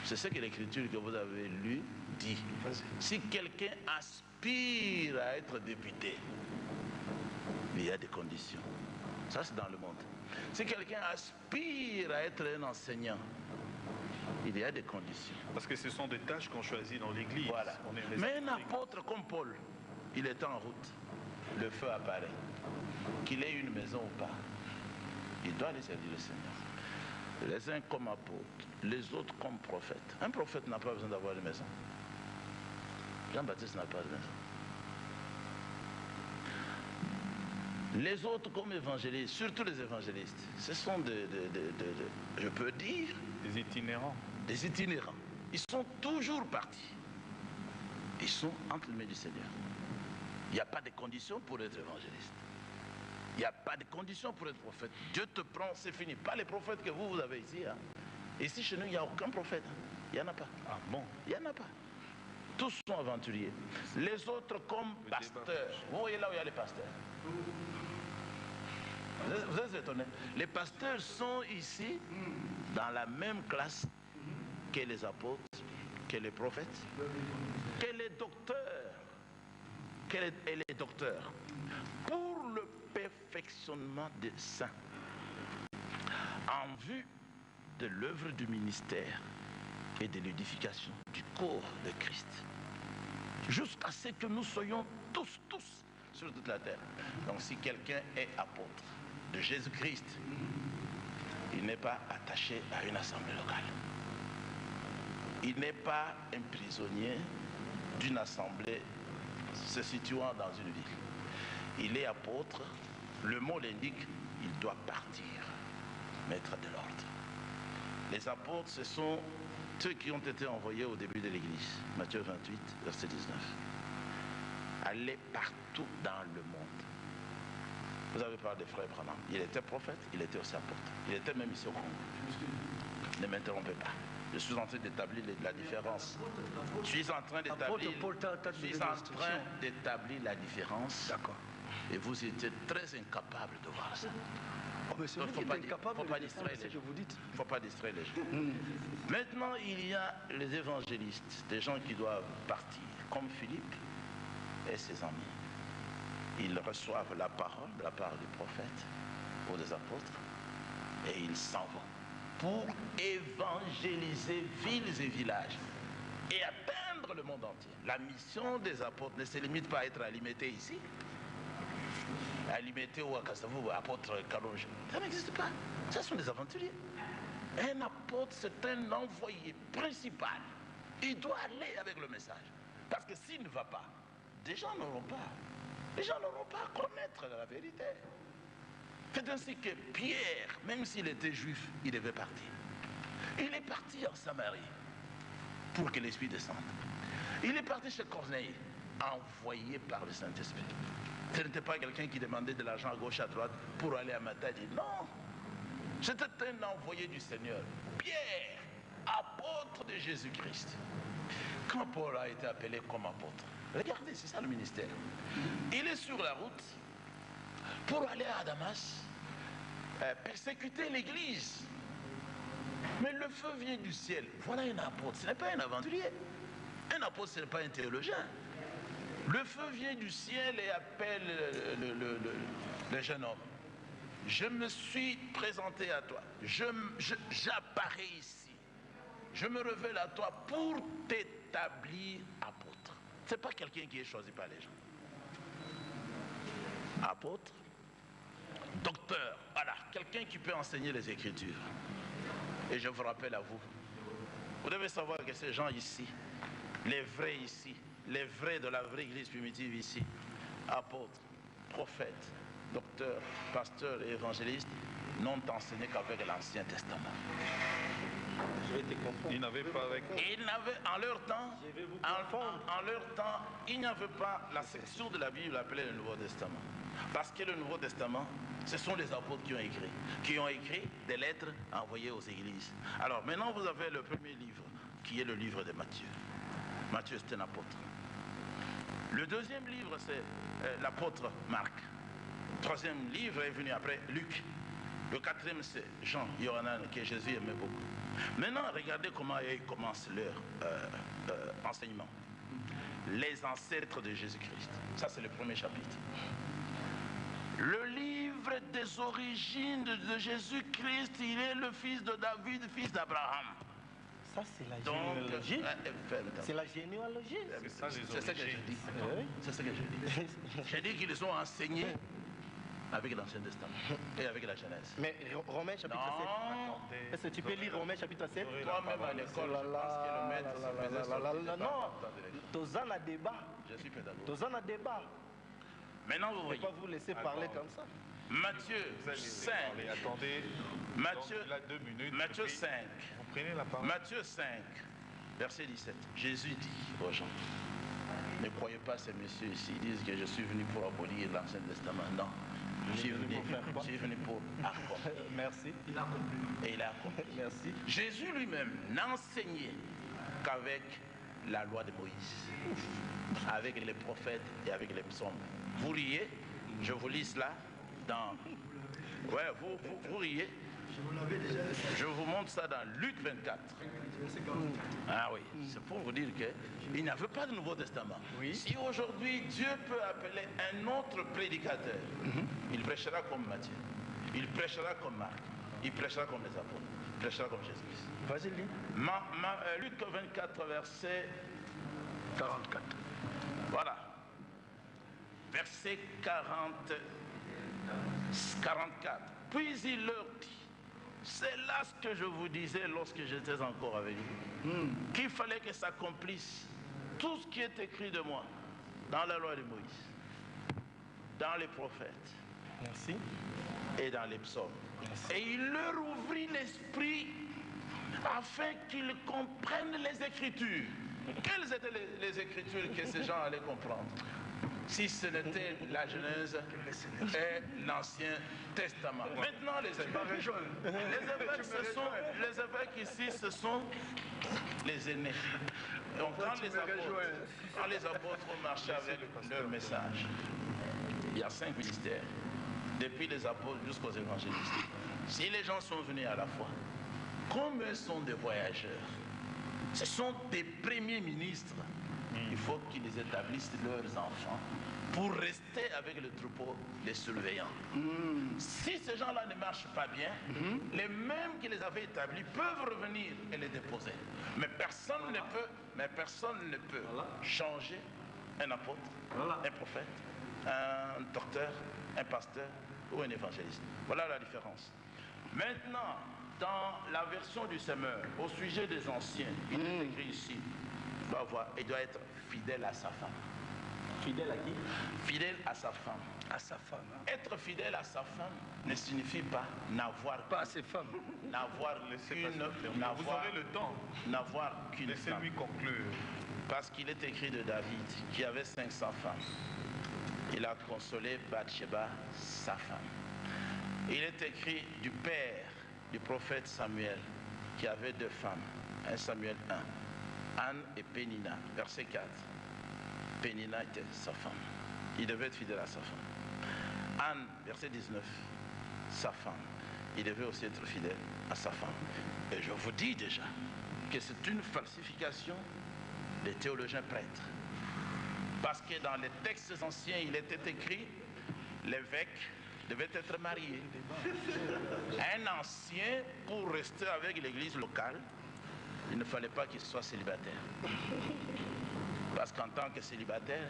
C'est ce que l'écriture que vous avez lue dit. Si quelqu'un aspire à être député, il y a des conditions. Ça, c'est dans le monde. Si quelqu'un aspire à être un enseignant, il y a des conditions. Parce que ce sont des tâches qu'on choisit dans l'église. Voilà. Mais un apôtre comme Paul, il est en route. Le feu apparaît. Qu'il ait une maison ou pas, il doit aller servir le Seigneur. Les uns comme apôtres, les autres comme prophètes. Un prophète n'a pas besoin d'avoir une maison. Jean-Baptiste n'a pas de maison. Les autres comme évangélistes, surtout les évangélistes, ce sont je peux dire, des itinérants. Des itinérants. Ils sont toujours partis. Ils sont entre les mains du Seigneur. Il n'y a pas de conditions pour être évangéliste. Il n'y a pas de conditions pour être prophète. Dieu te prend, c'est fini. Pas les prophètes que vous avez ici. Hein. Ici, chez nous, il n'y a aucun prophète. Il n'y en a pas. Ah bon? Il n'y en a pas. Tous sont aventuriers. Les autres comme pasteurs. Vous voyez là où il y a les pasteurs. Vous êtes étonnés. Les pasteurs sont ici dans la même classe que les apôtres, que les prophètes, que les docteurs, et les docteurs, pour le perfectionnement des saints, en vue de l'œuvre du ministère et de l'édification du corps de Christ, jusqu'à ce que nous soyons tous sur toute la terre. Donc si quelqu'un est apôtre de Jésus-Christ, il n'est pas attaché à une assemblée locale. Il n'est pas un prisonnier d'une assemblée se situant dans une ville. Il est apôtre, le mot l'indique, il doit partir, mettre de l'ordre. Les apôtres, ce sont ceux qui ont été envoyés au début de l'Église. Matthieu 28, verset 19. Allez partout dans le monde. Vous avez parlé de frère Branham. Il était prophète, il était aussi apôtre. Il était même ici au Congo. Ne m'interrompez pas. Je suis en train d'établir la différence. Je suis en train d'établir la différence. D'accord. Et vous étiez très incapable de voir ça. Oh, mais c'est vous qui êtes incapable de distraire les gens. Il ne faut pas distraire les gens. Maintenant, il y a les évangélistes, des gens qui doivent partir, comme Philippe et ses amis. Ils reçoivent la parole de la part du prophète ou des apôtres et ils s'en vont pour évangéliser villes et villages et atteindre le monde entier. La mission des apôtres ne se limite pas à être alimentés ici. à Limité ou à Kassavou ou à apôtre Kalonge. Ça n'existe pas. Ça sont des aventuriers. Un apôtre, c'est un envoyé principal. Il doit aller avec le message. Parce que s'il ne va pas, des gens n'auront pas. Les gens n'auront pas à connaître la vérité. C'est ainsi que Pierre, même s'il était juif, il devait partir. Il est parti en Samarie pour que l'Esprit descende. Il est parti chez Corneille, envoyé par le Saint-Esprit. Ce n'était pas quelqu'un qui demandait de l'argent à gauche, à droite pour aller à Matadi. Non, c'était un envoyé du Seigneur. Pierre, apôtre de Jésus-Christ. Quand Paul a été appelé comme apôtre, regardez, c'est ça le ministère. Il est sur la route pour aller à Damas, persécuter l'église. Mais le feu vient du ciel. Voilà un apôtre, ce n'est pas un aventurier. Un apôtre, ce n'est pas un théologien. Le feu vient du ciel et appelle le jeune homme. Je me suis présenté à toi. J'apparais ici. Je me révèle à toi pour t'établir apôtre. Ce n'est pas quelqu'un qui est choisi par les gens. Apôtre, docteur, voilà, quelqu'un qui peut enseigner les Écritures. Et je vous rappelle à vous, vous devez savoir que ces gens ici, les vrais ici, les vrais de la vraie église primitive ici, apôtres, prophètes, docteurs, pasteurs et évangélistes, n'ont enseigné qu'avec l'Ancien Testament. Ils n'avaient pas avec... En leur temps, il n'y avait pas la section de la Bible appelée le Nouveau Testament. Parce que le Nouveau Testament, ce sont les apôtres qui ont écrit des lettres envoyées aux églises. Alors maintenant, vous avez le premier livre, qui est le livre de Matthieu. Matthieu, c'est un apôtre. Le deuxième livre, c'est l'apôtre Marc. Le troisième livre est venu après, Luc. Le quatrième, c'est Jean, Yohanan, que Jésus aimait beaucoup. Maintenant, regardez comment ils commencent leur enseignement. Les ancêtres de Jésus-Christ. Ça, c'est le premier chapitre. Le livre des origines de Jésus-Christ, il est le fils de David, fils d'Abraham. Ça, c'est la généalogie. C'est la généalogie. C'est ce que j'ai dit. C'est ce que j'ai dit. J'ai dit qu'ils ont enseigné avec l'Ancien Testament et avec la Genèse. Mais Romains chapitre 7. Est-ce que tu peux lire Romains chapitre 7? Toi-même à l'école, je pense que le maître se faisait sortir. Non, Tozan a débat. Je suis pédagogue. Tozan a débat. Maintenant, vous ne voyez. pas vous laisser parler comme ça. Matthieu 5. Attendez. Matthieu 5. Vous prenez la parole. Matthieu 5, verset 17. Jésus dit aux gens, ne croyez pas ces messieurs ici, ils disent que je suis venu pour abolir l'Ancien Testament. Non. Je suis venu pour accomplir. Merci. Il a compris. Et il a accompli. Merci. Jésus lui-même n'enseignait qu'avec la loi de Moïse, avec les prophètes et avec les psaumes. Vous riez, je vous lis cela dans... Ouais, vous riez. Je vous montre ça dans Luc 24. Ah oui, c'est pour vous dire qu'il n'y avait pas de Nouveau Testament. Oui. Si aujourd'hui Dieu peut appeler un autre prédicateur, il prêchera comme Matthieu, il prêchera comme Marc, il prêchera comme les apôtres, il prêchera comme Jésus-Christ. Vas-y, lis. Luc 24, verset 44. Voilà. Verset 44. Puis il leur dit, c'est là ce que je vous disais lorsque j'étais encore avec vous, qu'il fallait que s'accomplisse tout ce qui est écrit de moi dans la loi de Moïse, dans les prophètes. Merci. Et dans les psaumes. Merci. Et il leur ouvrit l'esprit afin qu'ils comprennent les Écritures. Quelles étaient les Écritures que ces gens allaient comprendre? Si ce n'était la Genèse et l'Ancien Testament. Maintenant, les évêques ici, ce sont les aînés. Donc, quand les apôtres ont marché avec leur message, il y a 5 ministères, depuis les apôtres jusqu'aux évangélistes. Si les gens sont venus à la foi, comme eux sont des voyageurs, ce sont des premiers ministres. Il faut qu'ils établissent leurs enfants pour rester avec le troupeau, les surveillants. Si ces gens-là ne marchent pas bien, les mêmes qui les avaient établis peuvent revenir et les déposer. Mais personne ne peut changer un apôtre, un prophète, un docteur, un pasteur ou un évangéliste. Voilà la différence. Maintenant, dans la version du Semeur, au sujet des anciens, il est écrit ici, il doit être fidèle à sa femme. Fidèle à qui? Fidèle à sa femme. À sa femme. Être fidèle à sa femme ne signifie pas n'avoir pas à ses femmes. N'avoir qu'une. Vous aurez le temps. N'avoir qu'une femme. Laissez-lui conclure. Parce qu'il est écrit de David, qui avait 500 femmes. Il a consolé Bathsheba, sa femme. Il est écrit du père du prophète Samuel, qui avait 2 femmes. 1 Samuel 1. Anne et Pénina, verset 4. Pénina était sa femme. Il devait être fidèle à sa femme. Anne, verset 19, sa femme. Il devait aussi être fidèle à sa femme. Et je vous dis déjà que c'est une falsification des théologiens prêtres. Parce que dans les textes anciens, il était écrit, l'évêque devait être marié. Un ancien, pour rester avec l'église locale, il ne fallait pas qu'il soit célibataire. Parce qu'en tant que célibataire,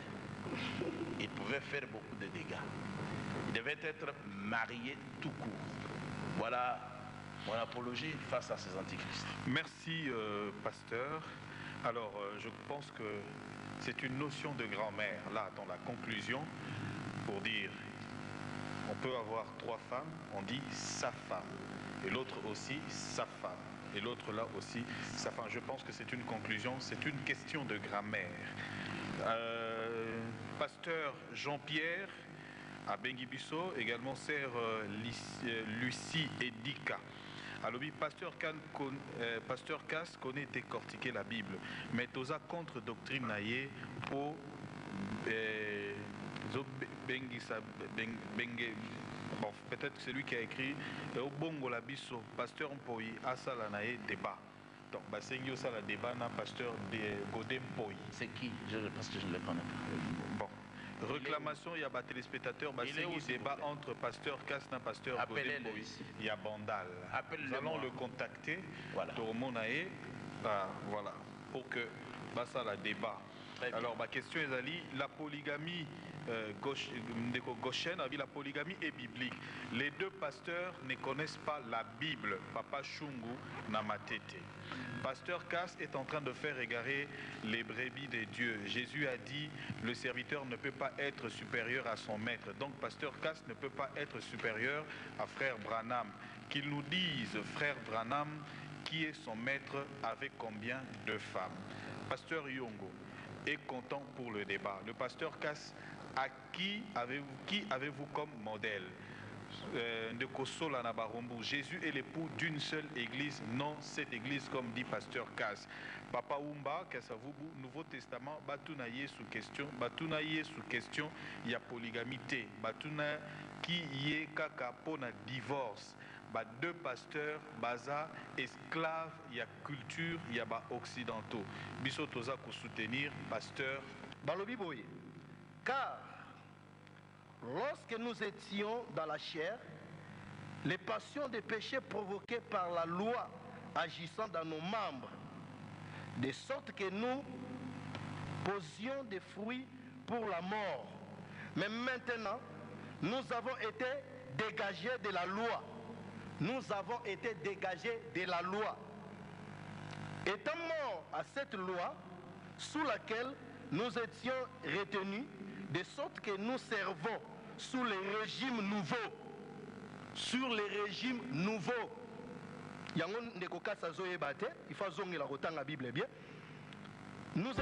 il pouvait faire beaucoup de dégâts. Il devait être marié tout court. Voilà mon apologie face à ces antichrists. Merci, pasteur. Alors, je pense que c'est une notion de grand-mère, là, dans la conclusion, pour dire, on peut avoir 3 femmes, on dit sa femme, et l'autre aussi sa femme, et l'autre là aussi sa femme. Je pense que c'est une conclusion, c'est une question de grammaire. Pasteur Jean-Pierre à Bengibiso, également sœur Lucie Edika. Alors oui, Pasteur Cass connaît décortiquer la Bible, mais toza contre doctrine naïe pour bon, peut-être c'est lui qui a écrit au Bongo la Biso, Pasteur Mpoyi asala naïe débat. Donc, Basengio ça la débat na Pasteur Godem Mpoyi. C'est qui? Parce que je ne le connais pas. Bon. Réclamation, il y a des téléspectateurs, il débat entre Pasteur Cass et Pasteur Godem Mpoyi. Il y a Bandal. Nous allons le contacter. Voilà. Voilà. Pour que ça la débat. Alors, ma question est Ali, la polygamie gauchienne, la polygamie est biblique. Les 2 pasteurs ne connaissent pas la Bible. Papa Shungu Namatete. Pasteur Cass est en train de faire égarer les brebis de Dieu. Jésus a dit, le serviteur ne peut pas être supérieur à son maître. Donc, Pasteur Cass ne peut pas être supérieur à Frère Branham. Qu'il nous dise, Frère Branham, qui est son maître, avec combien de femmes. Pasteur Yongo est content pour le débat. Le pasteur Cass, qui avez-vous comme modèle? De Kosola Nabarombo, Jésus est l'époux d'une seule église, non cette église comme dit pasteur Cass. Papa Umba, Kassavubu, Nouveau Testament, Batunaye sous question, il y a polygamité, Batuna qui y est kaka pona divorce. 2 pasteurs, baza, esclaves, il y a culture, il y a occidentaux. Bisotoza pour soutenir pasteur Balobi Boye. Car lorsque nous étions dans la chair, les passions des péchés provoquées par la loi agissant dans nos membres, de sorte que nous posions des fruits pour la mort. Mais maintenant, nous avons été dégagés de la loi. Nous avons été dégagés de la loi. Étant morts à cette loi sous laquelle nous étions retenus, de sorte que nous servons sous les régimes nouveaux. Sur les régimes nouveaux. Il faut que la Bible bien. Nous